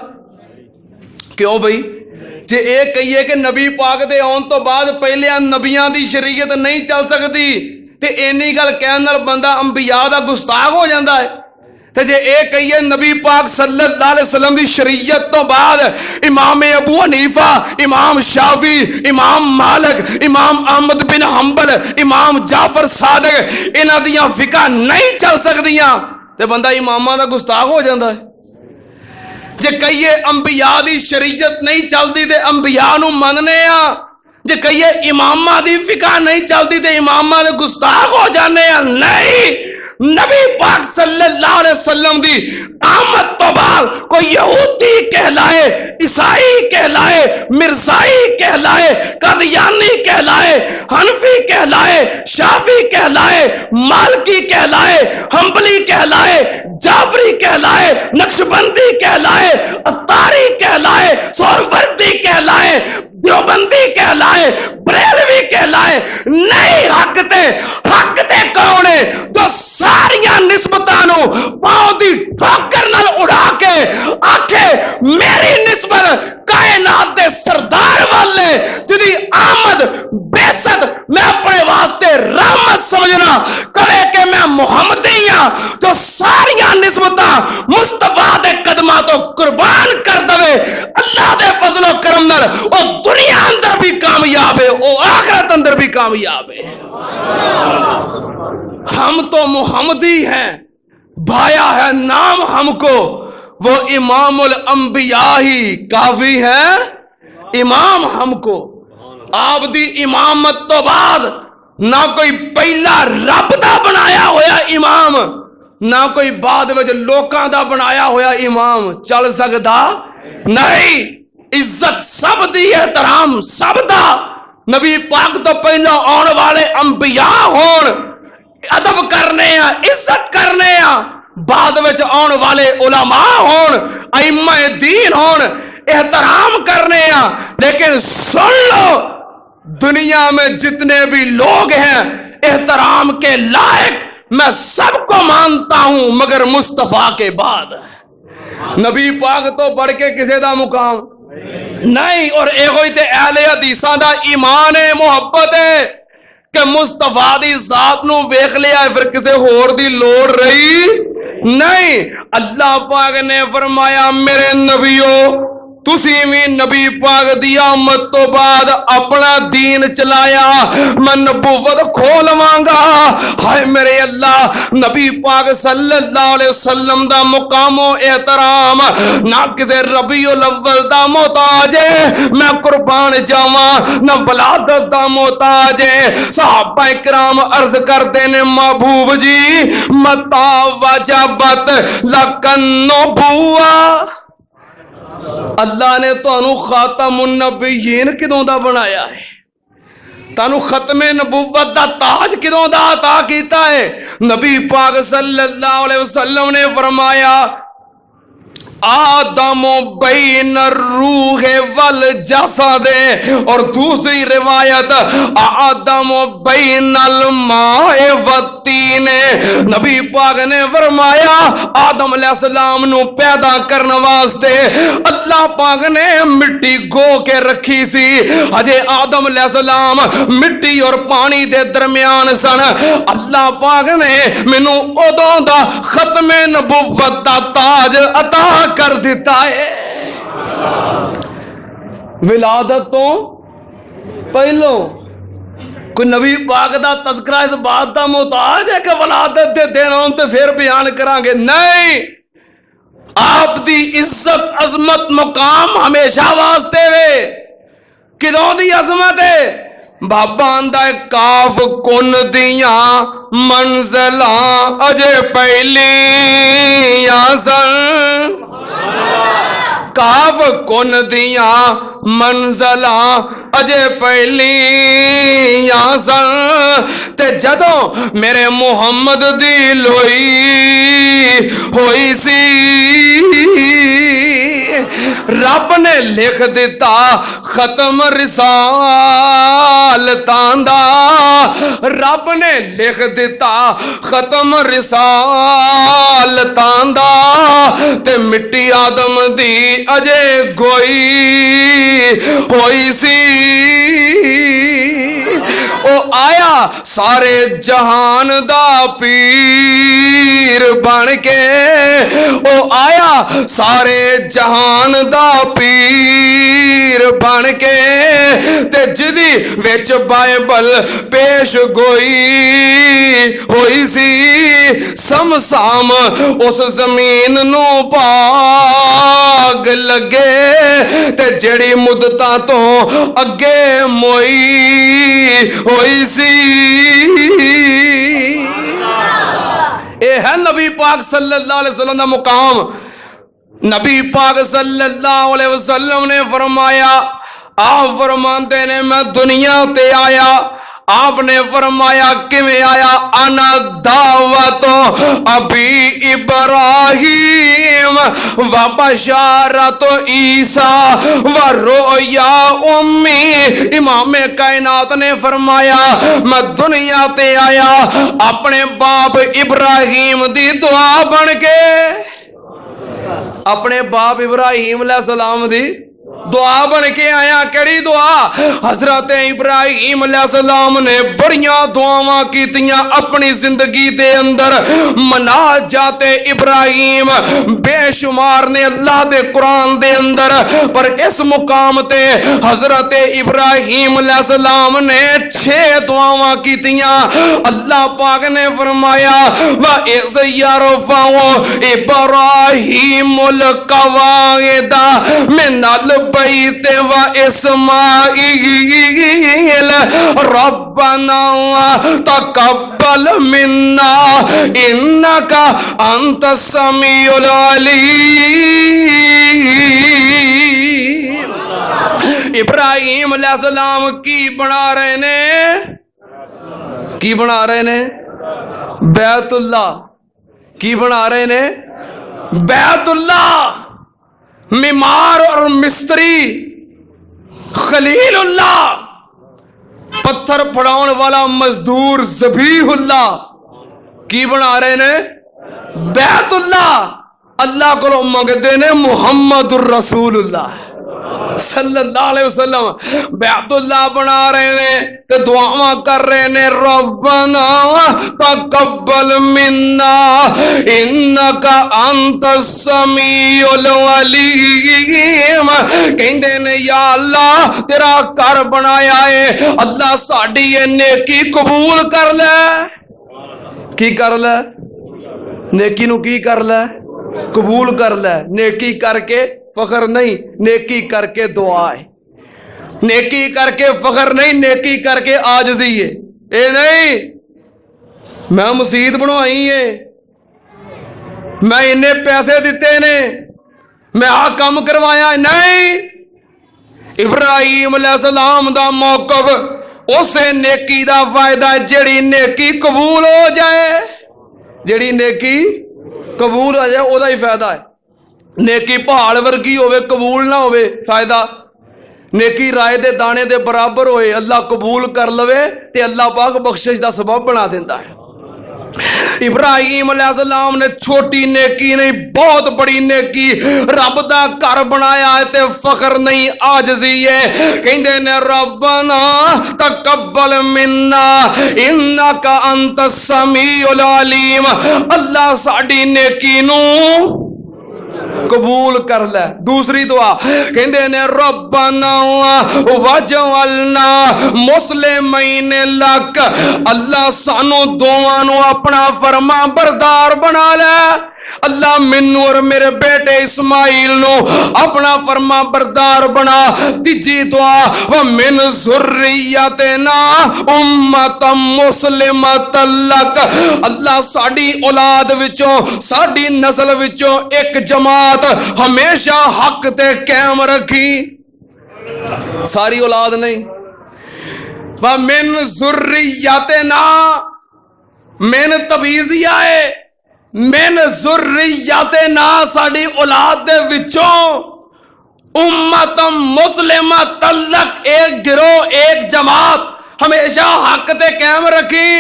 کیوں بھئی جے ایک کہیے کہ نبی پاک دے آن تو بعد پہلے نبیاں دی شریعت نہیں چل سکتی تے اینی گل کہن نال بندہ انبیاء دا گستاخ ہو جاندا ہے. تے جے ایک کہیے نبی پاک صلی اللہ علیہ وسلم دی شریعت تو بعد امام ابو حنیفہ امام شافعی امام مالک امام احمد بن حنبل امام جعفر صادق انہاں دیاں فقہ نہیں چل سکدیاں تے بندہ اماماں دا گستاخ ہو جاندا ہے. جے کہیے انبیاء دی شریعت نہیں چلتی تے انبیاء نو مننے آ جے کہیے امامہ دی فقہ نہیں چلتی تے امامہ دے گستاخ ہو جانے آ. نہیں نبی پاک صلی اللہ علیہ وسلم دی آمد تو بعد کوئی یہودی کہلائے عیسائی کہلائے مرزائی کہلائے قادیانی کہلائے حنفی کہلائے شافی کہلائے مالکی کہلائے حنبلی کہلائے جعفری کہلائے نقشبندی کہلائے اتاری کہلائے سہروردی کہلائے دیوبندی کہلائے بریلوی کہلائے نہیں حق تے کون نے تو ساریاں نسبتاں نو پاؤں دی ٹھوکر نال اڑا کے آکھے میری نسبت کائنات دے سردار والے جدی آمد بیست میں اپنے واسطے رحمت سمجھنا کرے کہ میں محمدی ہاں تو ساریاں نسبتاں مصطفیٰ دے قدماں تو قربان کر دوے اللہ دے فضل و کرم نال او دنیا اندر بھی کامیاب ہے او آخرت اندر بھی کامیاب ہے۔ ہم تو محمدی ہیں، بھایا ہے نام ہم کو، وہ امام الانبیاء ہی کافی ہے امام ہم کو۔ آپ دی امامت تو بعد نہ کوئی پہلا رب دا بنایا ہویا امام نہ کوئی بعد وچ لوکاں دا بنایا ہویا امام چل سکدا نہیں۔ عزت سب دی، احترام سب دا، نبی پاک تو پہلا آن والے انبیاء ہون ادب کرنے ہیں، عزت کرنے ہیں، بعد وچ آن والے علماء ہون، ائمہ دین ہون، احترام کرنے ہیں۔ لیکن سن لو دنیا میں جتنے بھی لوگ ہیں احترام کے لائق میں سب کو مانتا ہوں مگر مصطفیٰ کے بعد۔ نبی پاک تو بڑھ کے کسی دا مقام نہیں، اور ایک ہوئی تے اہل حدیثاں دا ایمان ہے، محبت ہے کہ مصطفیٰ دی ذات نو ویکھ لیا ہے پھر کسے ہور دی لوڑ رہی نہیں۔ اللہ پاک نے فرمایا میرے نبیو تسی بھی نبی پاک دی آمد تو بعد اپنا دین چلایا، میں نبوت کھولواں گا۔ ہائے میرے اللہ، نبی پاک صلی اللہ علیہ وسلم دا مقام و احترام نہ کسے ربیع الاول دا محتاج ہے، میں قربان جاواں نہ ولادت دا محتاج ہے۔ صحابہ کرام عرض کرتے نے محبوب جی متا وجبت لکن نبوہ، اللہ نے تانوں خاتم النبیین کدوں دا بنایا ہے، تانوں ختم نبوت دا تاج کدوں دا عطا کیتا ہے؟ نبی پاک صلی اللہ علیہ وسلم نے فرمایا آدم بین الروح والجسد، اور دوسری روایت آدم بین الماء والطین، نبی پاک نے فرمایا آدم علیہ السلام نو پیدا کرنے واسطے اللہ پاک نے مٹی گو کے رکھی سی، ہجے آدم علیہ السلام مٹی اور پانی دے درمیان سن، اللہ پاک نے مینوں ادوں دا ختم نبوت دا تاج عطا کر دیتا ہے۔ ولادت تو پہلو کوئی نبی پاک دا تذکرہ اس بات دا محتاج ہے کہ ولادت دے دن ہون تے پھر بیان کران گے؟ نہیں، آپ دی عزت عظمت مقام ہمیشہ واسطے وے۔ کدوں دی عظمت ہے؟ بابا آندا ہے کاف کن دیاں منزلاں اجے پہلیاں سن، کاف کن دیاں منزلاں اجے پہلیاں سن، تے جدوں میرے محمد دی لوئی ہوئی سی رب نے لکھ دیتا ختم رسالتاں دا، رب نے لکھ دیتا ختم رسالتاں دا، تے مٹی آدم دی اجے گوئی ہوئی سی، او آیا سارے جہان دا پیر بن کے، او آیا سارے جہان دا پیر بن کے، تے جدی وچ بائبل پیش گوئی ہوئی سی، سمسام اس زمین نو پاگ لگے، تے جڑی مدتاں تو اگے موئی ہوئی سی۔ اے ہے نبی پاک صلی اللہ علیہ وسلم دا مقام۔ نبی پاک صلی اللہ علیہ وسلم نے فرمایا، آپ فرماندے نے میں دنیا تے آیا آپ نے فرمایا کیویں آیا؟ انا دعوت ابی ابراہیم و بشارت عیسیٰ و رؤیا امی۔ امام کائنات نے فرمایا میں دنیا تے آیا اپنے باپ ابراہیم دی دعا بن کے، اپنے باپ ابراہیم علیہ السلام دی دعا بن کے آیا۔ کیڑی دعا؟ حضرت ابراہیم علیہ السلام نے بڑیاں دعاواں کیتیاں اپنی زندگی دے اندر، مناجات ابراہیم بے شمار نے اللہ دے قرآن دے اندر، پر اس مقام تے حضرت ابراہیم علیہ السلام نے 6 دعاواں کیتیاں۔ اللہ پاک نے فرمایا وَإِذْ يَرْفَعُ إِبْرَاہِیمُ الْقَوَاعِدَ مِنَ الْبَيْتِ وَإِسْمَاعِیلَ رَبَّنَا تَقَبَّلْ مِنَّا إِنَّكَ أَنْتَ السَّمِيعُ الْعَلِيمُ۔ ابراہیم علیہ السلام کی بنا رہے نے؟ کی بنا رہے نے؟ بیت اللہ۔ کی بنا رہے نے؟ بیت اللہ۔ معمار اور مستری خلیل اللہ، پتھر پھڑاؤن والا مزدور ذبیح اللہ کی بنا رہے نے؟ بیت اللہ۔ اللہ کو منگدے نے محمد الرسول اللہ صلی اللہ علیہ وسلم، بیت اللہ بنا رہے ہیں تے دعاواں کر رہے ہیں ربنا تقبل منا انک انت السمیع العلیم۔ کہندے نے یا اللہ تیرا گھر بنایا ہے، اللہ ساڈی یہ نیکی قبول کر لے۔ کی کر لے؟ نیکی نو کی کر لے؟ قبول کر لے۔ نیکی کر کے فخر نہیں، نیکی کر کے دعا ہے۔ نیکی کر کے فخر نہیں، نیکی کر کے عاجزی ہے۔ اے نہیں میں مسجد بنوائی ہے، میں انہیں پیسے دیتے نے، میں آ کام کروایا ہے، نہیں۔ ابراہیم علیہ السلام دا موقف اسے نیکی دا فائدہ ہے جڑی نیکی قبول ہو جائے، جڑی نیکی قبول ہو جائے او دا ہی فائدہ ہے۔ نیکی پہاڑ ورگی ہوئے قبول نہ ہوئے فائدہ، نیکی رائے دے دانے دے برابر ہوئے اللہ قبول کر لوے تے اللہ پاک بخشش دا سبب بنا دیتا ہے۔ ابراہیم علیہ السلام نے چھوٹی نیکی نہیں بہت بڑی نیکی رب دا گھر بنایا ہے تے فخر نہیں عاجزی ہے۔ کہندے نے ربنا تقبل منا انک انت السمیع العلیم۔ اللہ ساڈی نیکی نو قبول کر لے۔ دوسری دعا کہندے نے ربنا وجعلنا مسلمین لک، اللہ سانو دعاں نو اپنا فرما بردار بنا لے۔ اللہ منو اور میرے بیٹے اسماعیل نو اپنا فرما بردار بنا۔ تیجی دعا ومن ذریتنا امتا مسلمتا لک، اللہ ساڈی اولاد وچوں ساڈی نسل وچوں ایک جماعت ہمیشہ حق تے قائم رکھی، ساری اولاد نہیں۔ ومن ذریتنا، من تبعیضیہ ہے، من ذریتنا ساڈی اولاد دے وچوں امت مسلمت لک، ایک گروہ ایک جماعت ہمیشہ حق تے قائم رکھی۔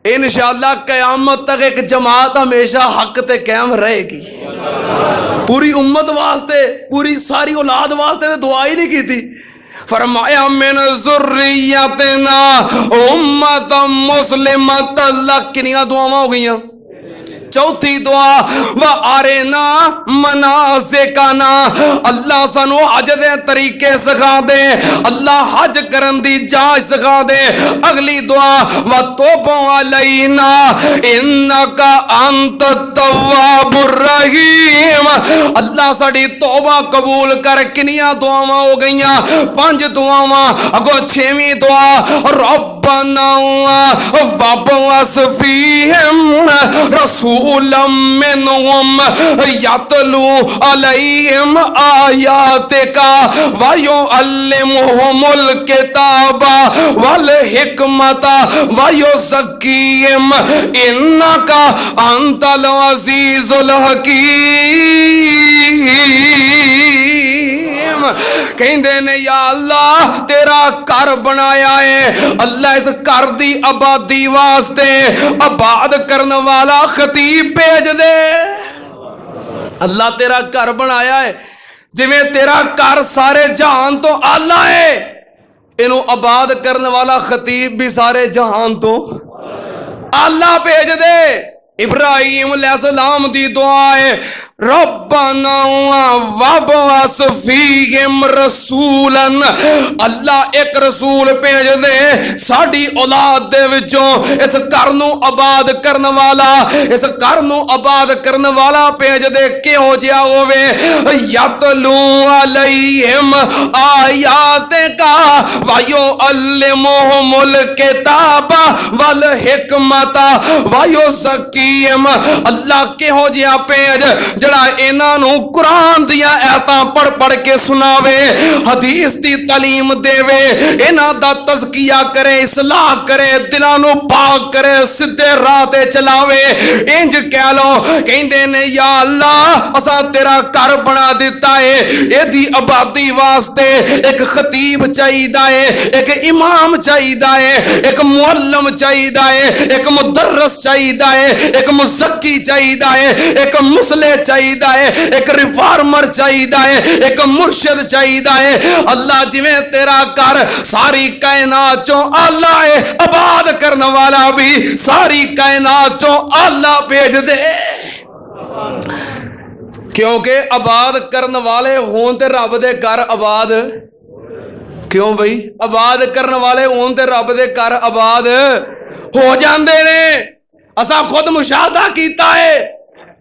انشاءاللہ قیامت تک ایک جماعت ہمیشہ حق تے قائم رہے گی۔ پوری امت واسطے پوری ساری اولاد واسطے نے دعا ہی نہیں کی تھی۔ فرمایا من ذریتنا امت مسلمت لک، کنیاں دعاواں ہو گئیاں۔ چوتھی دعا وَأَرِنَا مَنَاسِكَنَا، اللہ سانو حج دے طریقے سکھا دے، اللہ حج کرن دی جانچ سکھا دے۔ اگلی دعا وَتُوبْ عَلَيْنَا إِنَّكَ أَنْتَ التَّوَّابُ الرَّحِيمُ، اللہ ساڈی توبہ قبول کر۔ کنیاں دعاواں ہو گئیاں؟ 5 دعاواں۔ اگو 6ویں دعا ربنا وَابْعَثْ فِيهِمْ رسول رسولا منهم يتلو عليهم آياتك ويعلمهم الكتاب والحكمة ويزكيهم إنك أنت العزيز الحكيم. کہندے نے یا اللہ تیرا گھر بنایا ہے، اللہ اس گھر دی آبادی واسطے آباد کرنے والا خطیب بھیج دے. اللہ تیرا گھر بنایا ہے، جویں تیرا گھر سارے جہان تو آلہ ہے، انہوں آباد کرنے والا خطیب بھی سارے جہان تو آلہ بھیج دے. ابراہیم علیہ السلام دی دعا ہے ربنا وابعث فیہم رسولا، اللہ ایک رسول بھیج دے ساڈی اولاد دے وچوں اس گھر نو آباد کرن والا، اس گھر نو آباد کرن والا بھیج دے کہو جیا ہوے یتلو علیہم آیاتک ویعلمہم الکتاب والحکمت ویزکی. اللہ کہو جیا پیج جڑا انہاں نو قرآن دیا آیاتاں پڑھ پڑھ کے سناوے، حدیث دی تعلیم دے وے، انہاں دا تزکیہ کرے، اصلاح کرے، دلاں نو پاک کرے، سدھے راہ تے چلاوے. انج کہہ لو کہندے نے یا اللہ اساں تیرا گھر بنا دیتا ہے، ایدی آبادی واسطے ایک خطیب چاہیدا ہے، ایک امام چاہیدا ہے، ایک معلم چاہیدا ہے، ایک مدرس چاہیدا ہے، ایک مزکی چاہیدہ ہے، ایک مصلح چاہیدہ ہے، ایک ریفارمر چاہیدہ ہے، ایک مرشد چاہیدہ ہے. اللہ جویں تیرا گھر ساری کائنات چوں اللہ ہے، آباد کرنے والا بھی ساری کائنات چوں اللہ بھیج دے. کیونکہ آباد کرنے والے ہون تے رب دے گھر آباد کیوں بھئی؟ آباد کرنے والے ہون تے رب دے گھر آباد ہو جاندے نے. اساں خود مشاہدہ کیتا ہے.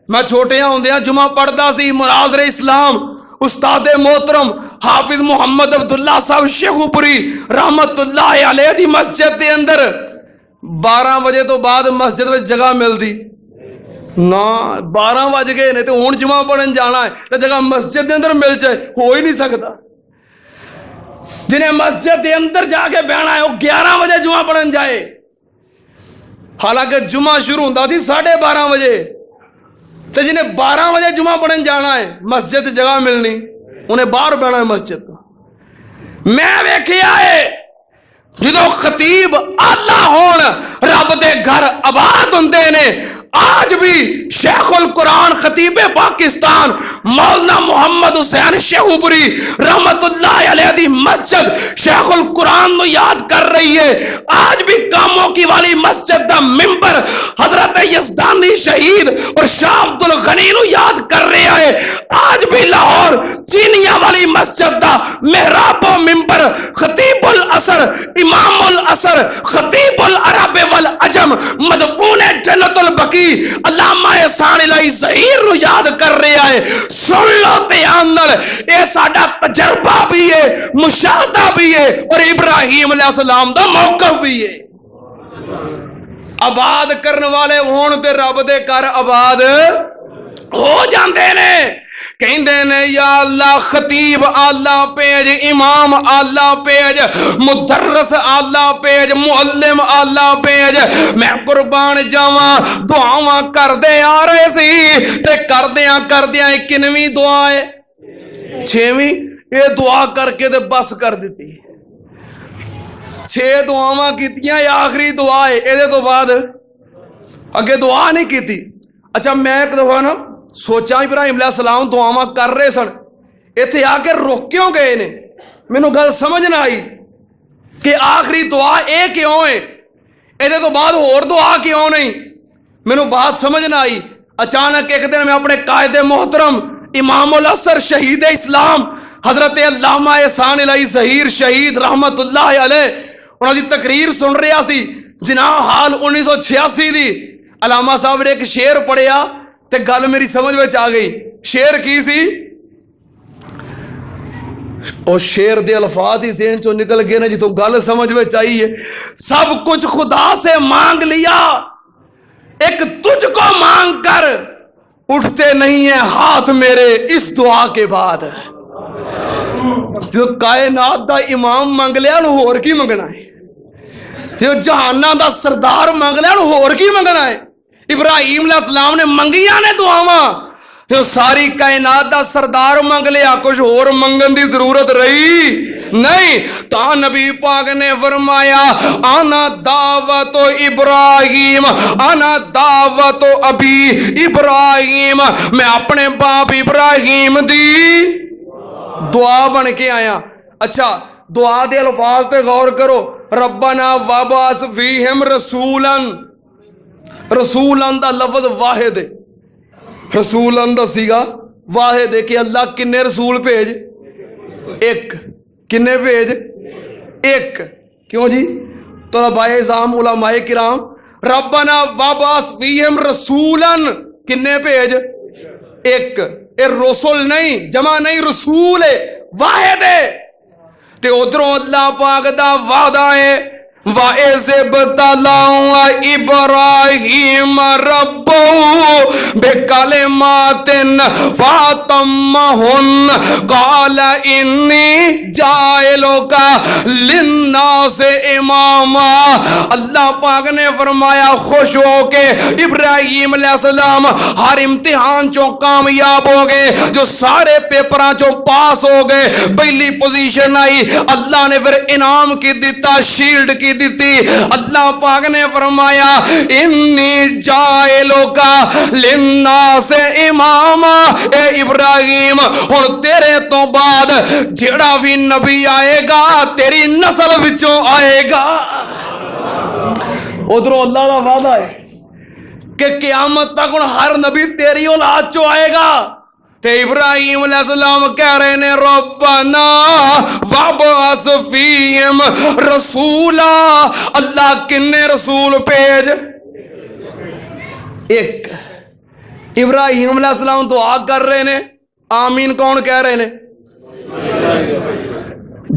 میں چھوٹیاں ہوندیاں جمعہ پڑھدا سی، مناظر اسلام استاد محترم حافظ محمد عبداللہ صاحب شیخو پوری رحمت اللہ علیہ دی مسجد دے اندر 12 بجے تو بعد مسجد میں جگہ ملدی نا. 12 بج گئے نے تو ہن جمعہ پڑھن جانا ہے تو جگہ مسجد دے اندر مل جائے، ہو ہی نہیں سکتا. جنہیں مسجد دے اندر جا کے بہنا ہے وہ 11 بجے جمعہ پڑھن جائے، حالانکہ جمعہ شروع ہوتا تھی 12:30 بجے. تو جنہیں 12 بجے جمعہ پڑھن جانا ہے مسجد جگہ ملنی، انہیں باہر بہنا ہے مسجد. میں ویکھیا ہے جدو خطیب اللہ ہون رب دے گھر آباد ہوندے نے. آج بھی شیخ القرآن خطیب پاکستان مولانا محمد حسین شیخو پوری رحمت اللہ علیہ دی مسجد شیخ القرآن نو یاد کر رہی ہے. آج بھی کاموں کی والی مسجد دا ممبر حضرت یزدانی شہید اور شاہ عبد الغنی نو یاد کر رہا ہے. آج بھی لاہور چینیاں والی مسجد دا محراب و ممبر خطیب العصر امام العصر خطیب العرب والعجم مدفون جنت البقیع علامہ احسان الہی ظہیر نو یاد کر رہا ہے. سن لو دھیان نال، اے ساڈا تجربہ بھی ہے، مشاہدہ بھی ہے اور ابراہیم علیہ السلام دا موقف بھی ہے. آباد کرنے والے ہون تے رب دے گھر آباد ہو جاندے نے. کہندے نے یا اللہ خطیب اللہ پیج، امام اللہ پیج، مدرس اللہ پیج، معلم اللہ پیج. میں قربان جاواں دعاواں کردے آ رہے سی تے کردیاں کنویں دعا ہے 6ویں. یہ دعا کر کے تے بس کر دیتی. 6 دعاواں کیتیاں، یہ آخری دعا ہے، یہ تو بعد اگے دعا نہیں کیتی. اچھا میں ایک دفعہ نا سوچا ابراہیم علیہ السلام دعاواں کر رہے سن، اتنے آ کے رک کیوں گئے نے؟ مینوں گل سمجھ نہ آئی کہ آخری دعا اے کیوں ہے، یہ تو بعد اور دعا کیوں نہیں؟ مینوں بات سمجھ نہ آئی. اچانک ایک دن میں اپنے قائد محترم امام العصر شہید اسلام حضرت علامہ احسان الہی ظہیر شہید رحمت اللہ علیہ انہوں دی تقریر سن رہا سی. جناح حال 1986 دی. علامہ صاحب نے ایک شعر پڑھیا تے گل میری سمجھ میں آ گئی. شعر کی سی؟ اور شعر دے الفاظ ہی ذہن چوں نکل گئے نا جتوں گل سمجھ میں آئی ہے. سب کچھ خدا سے مانگ لیا ایک تجھ کو مانگ کر اٹھتے نہیں ہیں ہاتھ میرے اس دعا کے بعد. جو کائنات دا امام منگ لیا نو ہور کی منگنا ہے, جو جہانہ دا سردار منگ لیا نو ہور کی منگنا ہے. ابراہیم علیہ السلام نے منگیاں نے دعاواں, جو ساری کائنات دا سردار منگ لیا, کچھ اور منگن دی ضرورت رہی نہیں. تا نبی پاک نے فرمایا انا دعوت ابراہیم انا دعوت ابی ابراہیم, میں اپنے باپ ابراہیم دی دعا بن کے آیا. اچھا دعا دے الفاظ پہ غور کرو. ربنا وابعث فیہم رسولا, رسولان دا لفظ واحد ہے, رسولان دا سیگا واحد ہے کہ اللہ کنے رسول بھیج, ایک. کنے بھیج, ایک. کیوں جی؟ طلباء اعظام علماء کرام, ربنا وابعث فیہم رسولا کنے بھیج, ایک. اے رسول نہیں, جمع نہیں, رسول ہے, واحد ہے. تے ادھروں اللہ پاک دا وعدہ ہے وَإِذِ ابْتَلَىٰ إِبْرَاهِيمَ رَبُّهُ بِكَلِمَاتٍ فَأَتَمَّهُنَّ قَالَ إِنِّي جَاعِلُكَ لِلنَّاسِ إِمَامًا. اللہ پاک نے فرمایا خوش ہو کے ابراہیم علیہ السلام ہر امتحان چوں کامیاب ہو گئے, جو سارے پیپراں چوں پاس ہو گئے, پہلی پوزیشن آئی, اللہ نے پھر انعام کی دیتا, شیلڈ کی دیتی. اللہ پاک نے فرمایا انی جائلوکا للناس اماما, اے ابراہیم ہن تیرے تو بعد جڑا بھی نبی آئے گا تیری نسل وچوں آئے گا. ادھر اللہ کا وعدہ ہے کہ قیامت تک ہر نبی تیری اولاد چوں آئے گا. تے ابراہیم علیہ السلام کہہ رہے نے ربنا وابعث فیہم رسولا, اللہ کنے رسول بھیج, ایک. ابراہیم علیہ السلام دعا کر رہے نے, آمین کون کہہ رہے نے؟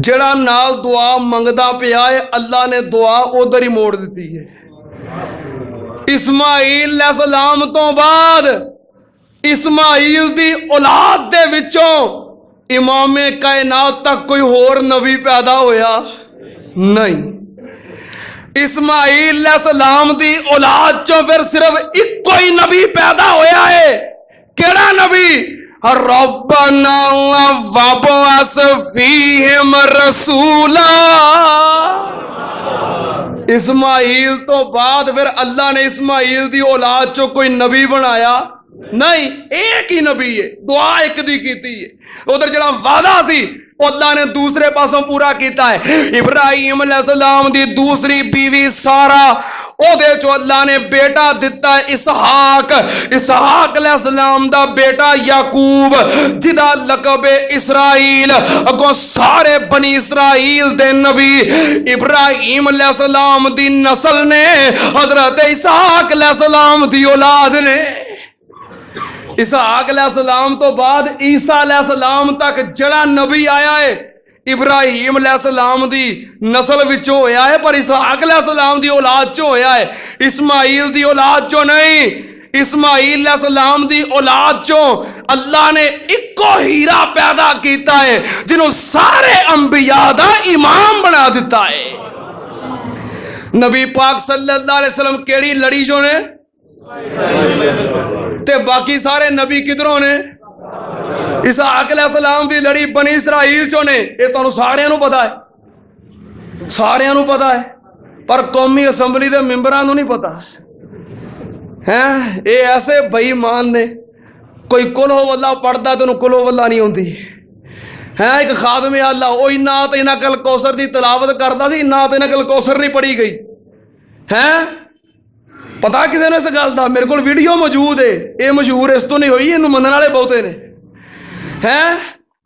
جڑا نال دعا منگدا پیا ہے اللہ نے دعا ادھر ہی موڑ دیتی ہے. اسماعیل علیہ السلام تو بعد اسماعیل دی اولاد دے وچوں امام کائنات تک کوئی اور نبی پیدا ہویا نہیں. اسماعیل علیہ السلام دی اولاد چوں پھر صرف ایک کوئی نبی پیدا ہویا ہے. کیڑا نبی؟ ربنا وابعث فیہم رسولا. اسماعیل تو بعد پھر اللہ نے اسماعیل دی اولاد چوں کوئی نبی بنایا نہیں, ایک ہی نبی ہے, دعا ایک دی کیتی ہے. ادھر جڑا وعدہ سی اللہ نے دوسرے پاسوں پورا کیتا ہے. ابراہیم علیہ السلام دی دوسری بیوی سارا, او دے چو اللہ نے بیٹا دتا ہے اسحاق. اسحاق علیہ السلام دا بیٹا یعقوب جدا لقب اسرائیل, اگوں سارے بنی اسرائیل دے نبی ابراہیم علیہ السلام دی نسل نے, حضرت اسحاق علیہ السلام دی اولاد نے. اسحاق علیہ السلام تو بعد عیسیٰ علیہ السلام تک جڑا نبی آیا ہے ابراہیم علیہ السلام دی نسل وچوں ہویا ہے, پر اسحاق علیہ السلام دی اولاد چوں ہویا ہے, اسماعیل دی اولاد چوں نہیں. اسماعیل علیہ السلام دی اولاد چوں اللہ نے ایکو ہیرا پیدا کیتا ہے جنہوں سارے انبیاء دا امام بنا دیتا ہے. نبی پاک صلی اللہ علیہ وسلم کیڑی لڑی چوں نے, تے باقی سارے نبی کدھروں نے؟ اسحاق علیہ السلام دی لڑی بنی اسرائیل چوں نے. یہ تانوں ساریاں نوں پتا ہے, ساریاں نوں پتا ہے, پر قومی اسمبلی دے ممبراں نوں نہیں پتا ہے. یہ ایسے بے ایمان نے, کوئی کل ہو اللہ پڑھتا تو انہوں کل ہو اللہ نہیں ہوندی ہے. ایک خادم اللہ وہ نات انہاں کل کوثر دی تلاوت کرتا سی, نات انہاں کل کوثر نہیں پڑھی گئی ہے. پتا کسی نے اس گل دا؟ میرے کو ویڈیو موجود ہے, یہ مشہور اس تو نہیں ہوئی, یہ منن والے بہتے نے.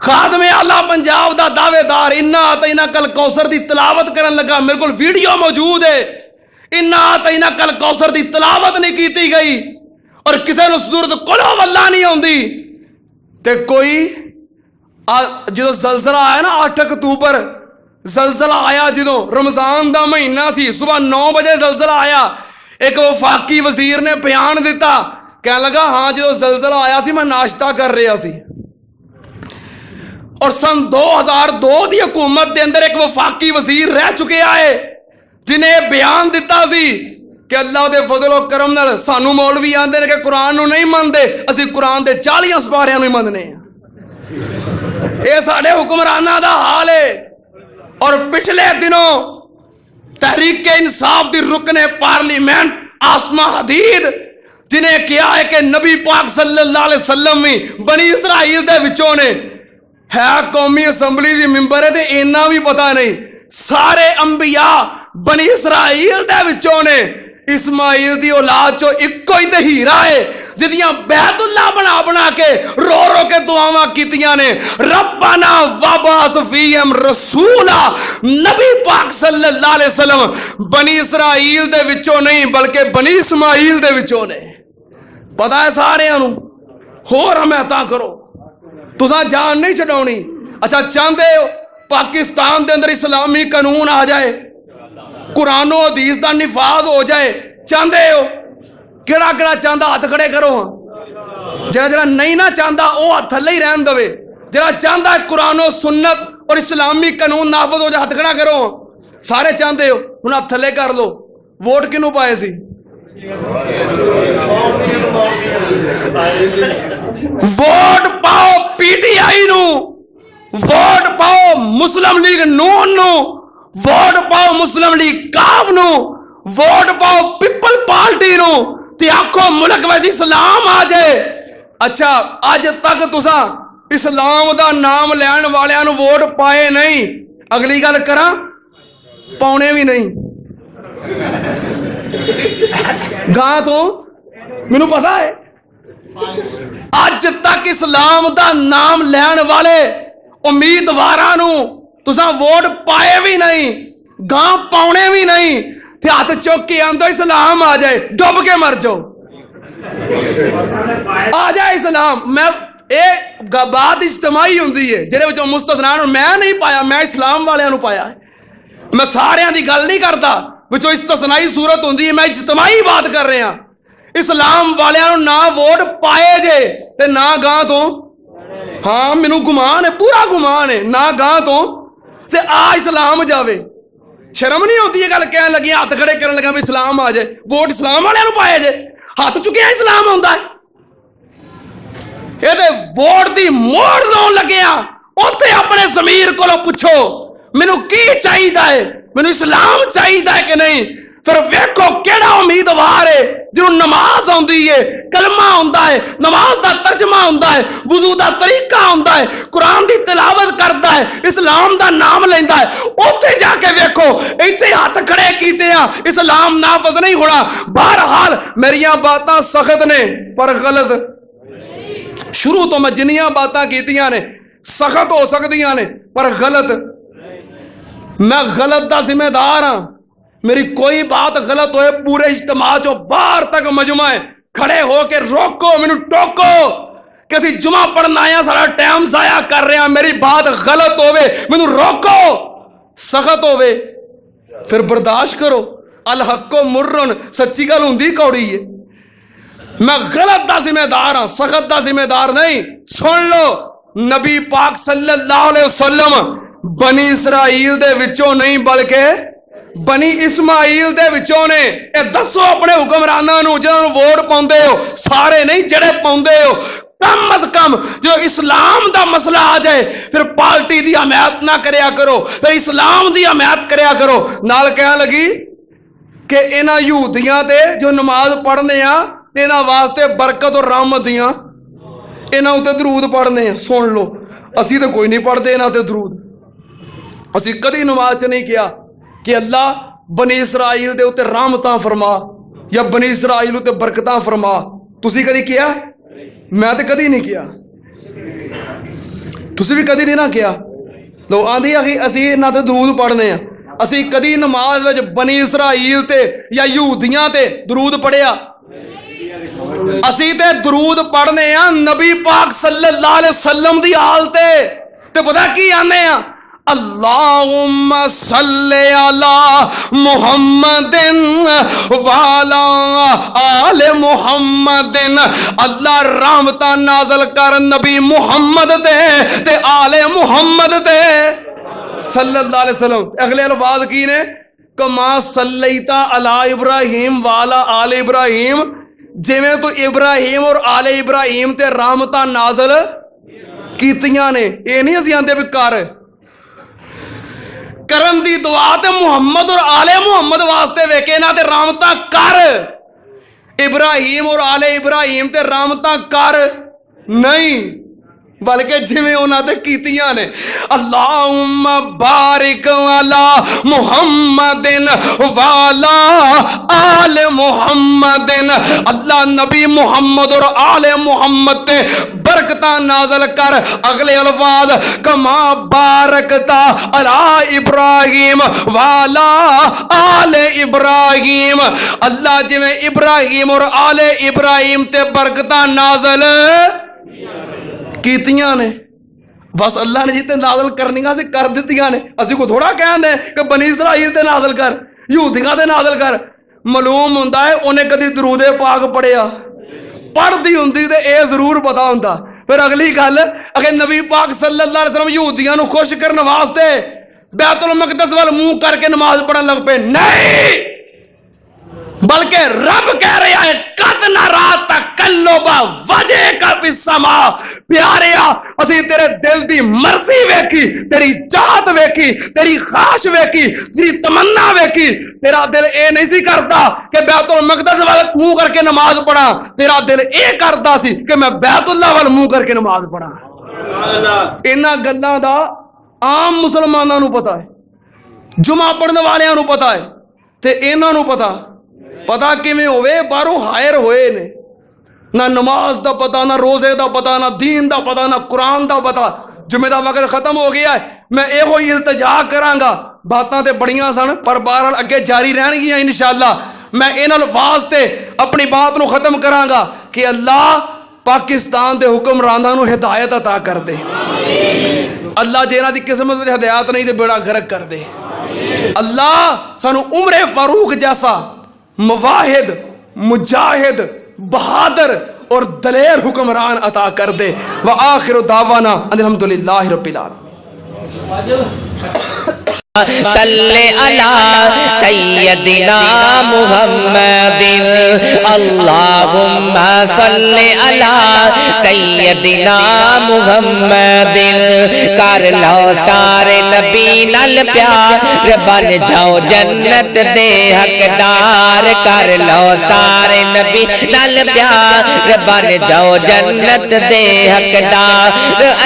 خادم اللہ پنجاب دا دعوے دار انا اتینا کل کوثر دی تلاوت کرن لگا, میرے کو ویڈیو موجود ہے, انا اتینا کل کوثر دی تلاوت نہیں کیتی گئی اور کسی نے ضرورت کلو واللہ نہیں ہوندی. تے کوئی جدو زلزلہ آیا نا 8 اکتوبر زلزلہ آیا, جدو رمضان دا مہینہ سی, صبح 9 بجے زلزلہ آیا, ایک وفاقی وزیر نے بیان دیتا, کہنے لگا ہاں جدو زلزلہ آیا سی میں ناشتہ کر رہا سی, اور سن 2002 دی حکومت دے اندر ایک وفاقی وزیر رہ چکے آئے جنہیں بیان دیتا سی کہ اللہ دے فضل و کرم نال سانو مولوی آندے نے کہ قرآن نو نہیں مانتے, اسی قرآن دے 40 سپاریاں نو ہی ماننے ہیں. اے ساڈے حکمراناں دا حال ہے. اور پچھلے دنوں تحریک انصاف دی رکن پارلیمنٹ آسما حدید جنہیں کیا ہے کہ نبی پاک صلی اللہ علیہ وسلم بھی بنی اسرائیل دے وچوں نے, ہے قومی اسمبلی دی ممبر ہے تے اینا بھی پتہ نہیں, سارے انبیاء بنی اسرائیل دے وچوں نے. اسماعیل دی اولاد چو اکو ہی تے ہیرا ہے جدیاں بیت اللہ بنا بنا کے رو رو کے دعاواں کیتیاں نے, ربنا وبعث فیہم رسولا. نبی پاک صلی اللہ علیہ وسلم بنی اسرائیل دے وچوں نہیں بلکہ بنی اسماعیل دے وچوں نے. پتہ ہے سارے انو ہور ہمیتاں کرو, تساں جان نہیں چھڈاونی. اچھا چاہندے ہو پاکستان دے اندر اسلامی قانون آ جائے, قرآن و حدیث دا نفاذ ہو جائے, چاہندے ہو؟ کیڑا کیڑا چاہندا ہاتھ کھڑے کرو. جڑا جڑا نہیں نہ چاہندا او ہاتھ تھلے ہی رہن دے, جڑا چاہندا ہے قرآن و سنت اور اسلامی قانون نافذ ہو جائے ہاتھ کھڑا کرو. سارے چاہندے ہو, ہن ہاتھ تھلے کر لو. ووٹ کینوں پائے سی؟ Vote pav P T I know, vote pav Muslim league known know, vote pav Muslim league کاف نو, ووٹ پاؤ پیپل پارٹی نو, تے آکھو ملک وچ اسلام آ جائے. اچھا اج تک تساں اسلام دا نام لین والیاں نو ووٹ پائے نہیں, اگلی گل کراں پاؤنے بھی نہیں. گاں تو مینوں پتا ہے اج تک اسلام دا نام لین والے امیدواراں نو تساں ووٹ پائے بھی نہیں, گاں پاؤنے بھی نہیں, تے ہاتھ چوک کے آندو اسلام آ جائے, ڈب کے مر جاؤ. آ جائے اسلام. میں اے بات اجتماعی ہوندی ہے جہدے وچوں مستثنا میں نہیں پایا, میں اسلام والےاں نو پایا ہے. میں ساریاں دی گل نہیں کرتا, وچوں استثنائی صورت ہوندی ہے, میں اجتماعی بات کر رہا. اسلام والےاں نو نہ ووٹ پائے جے تے نہ گاں تو, ہاں مینوں گمان ہے, پورا گمان ہے, نہ گاں تو تے آ اسلام جاوے. شرم نہیں ہوتی یہ گل کہنے لگی, ہاتھ کھڑے کرن لگا بھی اسلام آ جائے, ووٹ اسلام والے نو پائے جے, ہاتھ چکیا اسلام ہوندا ہے. یہ تے ووٹ دی موڑ لون لگیا, اوتھے اپنے ضمیر کولوں پوچھو مینوں کی چاہیدا ہے, مینوں اسلام چاہیدا ہے کہ نہیں. پھر ویکھو کیڑا امیدوار ہے جنوں نماز آندی ہے, کلمہ ہوندا ہے, نماز دا ترجمہ ہوندا ہے, وضو دا طریقہ ہوندا ہے, قرآن دی تلاوت کردا ہے, اسلام دا نام لیندا ہے. اوتھے جا کے ویکھو ایتھے ہاتھ کھڑے کیتے ہیں, اسلام نافذ نہیں ہونا. بہرحال میریاں باتاں سخت نے پر غلط. شروع تو میں جنیاں باتاں کیتیاں نے سخت ہو سکدیاں نے پر غلط. میں غلط دا ذمہ دار ہاں. میری کوئی بات غلط ہوئے پورے اجتماع چو باہر تک مجمع ہے کھڑے ہو کے روکو, مینوں ٹوکو کہ اسی جمعہ پڑھنا آیا, سارا ٹائم ضائع کر رہے ہیں. میری بات غلط ہوئے مینوں روکو, سخت ہوئے پھر برداشت کرو. الحق و مرن, سچی گل ہوندی کوڑی ہے. میں غلط دا ذمہ دار ہاں, سخت دا ذمہ دار نہیں. سن لو, نبی پاک صلی اللہ علیہ وسلم بنی اسرائیل دے وچوں نہیں بلکہ بنی اسماعیل دے وچوں نے. اے دسو اپنے حکمراناں نو جنہاں نو ووٹ پاؤندے ہو, سارے نہیں جڑے پاؤندے ہو, کم از کم جو اسلام دا مسئلہ آ جائے پھر پارٹی دی حمایت نہ کریا کرو, پھر اسلام دی حمایت کریا کرو. نال کہنے لگی کہ انہاں یہودیاں تے جو نماز پڑھنے آ انہاں واسطے برکت اور رحمت دیاں, انہاں تے درود پڑھنے آ. سن لو, اسی تے کوئی نہیں پڑھتے انہاں تے درود. اسی کدی نماز چ نہیں کیا کہ اللہ بنی اسرائیل دے اوتے رحمتاں فرما یا بنی اسرائیل اوتے برکتاں فرما. تسی کدی کیا؟ میں تے کدی نہیں کیا, تسی بھی کدی نہیں نہ کیا. لو آندھی اسی انہاں تے درود پڑھنے ہیں, اسی کدی نماز وچ بنی اسرائیل تے یا یہودیاں تے درود پڑھیا؟ اسی تے درود پڑھنے ہیں نبی پاک صلی اللہ علیہ وسلم دی آل تے. تے پتہ کی آنے ہیں, اللہم صلی علی محمد وعلی آل محمد. اللہ رحمتاں نازل کر نبی محمد تے آل محمد تے صلی اللہ علیہ وسلم. اگلے الفاظ کی نے؟ کما صلیتا علی ابراہیم والا آل ابراہیم. جویں تو ابراہیم اور آل ابراہیم تے رحمتاں نازل کیتیاں نے. یہ نہیں اسی آندے بھی کرن دی دعا تے محمد اور آل محمد واسطے ویکے نا تے رحمتاں کر. ابراہیم اور آل ابراہیم تے رحمتاں کر نہیں، بلکہ جویں انہاں تے کیتیاں نے. اللہم بارک علی محمد وعلی آل محمد. اللہ نبی محمد اور آل محمد تے برکتاں نازل کر. اگلے الفاظ کما بارکتا علی ابراہیم وعلی آل ابراہیم. اللہ جویں ابراہیم اور آل ابراہیم تے برکتاں نازل کیتیاں نے. بس اللہ نے جتنے نازل کرنیاں سے کر دیتیاں نے. اسی کو تھوڑا کہن دے کہ بنی اسرائیل تے نازل کر، یہودیاں تے نازل کر. معلوم ہوندا ہے انہیں کدی درود پاک پڑھیا، پڑھدی ہوندی تے اے ضرور پتا ہوندا. پھر اگلی گل اگر نبی پاک صلی اللہ علیہ وسلم یہودیاں نو خوش کرنے واسطے بیت المقدس وال منہ کر کے نماز پڑھن لگ پے، نہیں، بلکہ رب کہہ رہا ہے قد نرا تقلب وجهك فی السماء. پیاریا اسی تیرے دل دی مرضی ویکھی، تیری چاہت ویکھی، تیری خواہش ویکھی، تیری تمنا ویکھی. تیرا دل اے نہیں سی کرتا کہ بیت المقدس وال منہ کر کے نماز پڑھا، تیرا دل اے کرتا سی کہ میں بیت اللہ وال منہ کر کے نماز پڑھا. انہاں گلاں دا عام مسلماناں نو پتہ ہے، جمعہ پڑھنے والیاں نو پتہ ہے، تے انہاں نو پتا کیویں ہوئے باہروں ہائر ہوئے نے. نہ نماز دا پتا، نہ روزے دا پتا، نہ دین دا پتا، نہ قرآن دا پتا. جمعہ دا وقت ختم ہو گیا ہے. میں اے ہوئی التجا کراں گا، باتاں تے بڑیاں سن پر بہرحال اگے جاری رہن گیاں انشاءاللہ. میں ان الفاظ تے اپنی بات نو ختم کراں گا کہ اللہ پاکستان دے حکمراناں نو ہدایت عطا کر دے. اللہ جے انہاں دی قسمت وچ ہدایت نہیں تے بیڑا غرق کر دے. اللہ سانو عمر فاروق جیسا مواحد، مجاہد، بہادر اور دلیر حکمران عطا کر دے. وآخر دعوانا الحمدللہ رب العالمین. صلی علی سیدنا محمد. اللہم صلی علی سیدنا محمد. کر لو سارے نبی نال پیار، بن جاؤ جنت دے حقدار. کر لو سارے نبی نال پیار، بن جاؤ جنت دے حقدار.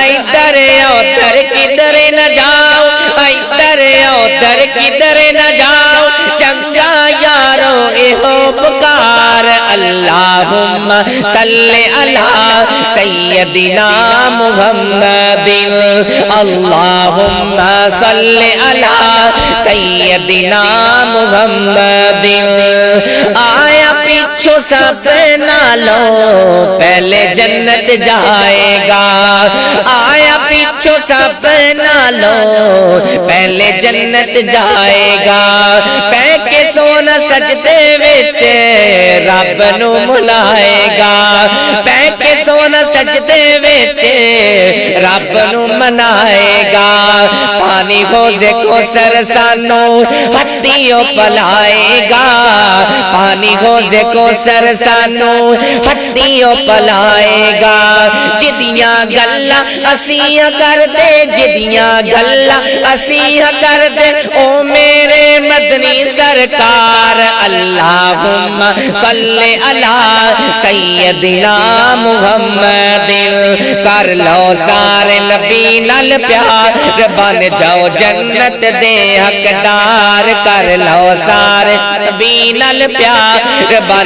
ادھر ادھر کدھر نہ جاؤ، ادھر ادھر کدھر نہ جاؤ، چمچا یارو اہو پکار. اللہم صلی علی سیدنا محمد. اللہم صلی علی سیدنا محمد. آیا پیچھو سب نہ لو پہلے جنت جائے گا. آیا پیچھو سب نہ لو پہلے جنت جائے گا. پہ کے سونا سجدے وچ رب نو منائے گا. پہ کے سونا سجدے وچ رب نو منائے گا. پانی حوض کوثر سانو ہتھیوں پلائے گا. پانی حوض کوثر سانو ہتھیوں پلائے گا. جدیاں گلاں اسیاں کردے، جدیاں گلاں اسیاں کردے او میرے مدنی سرکار. اللہم صلی علی سیدنا محمد. کر لو سارے نبی نال پیار، بن جاؤ جنت دے حقدار. کر لو سارے نبی نال پیار، بن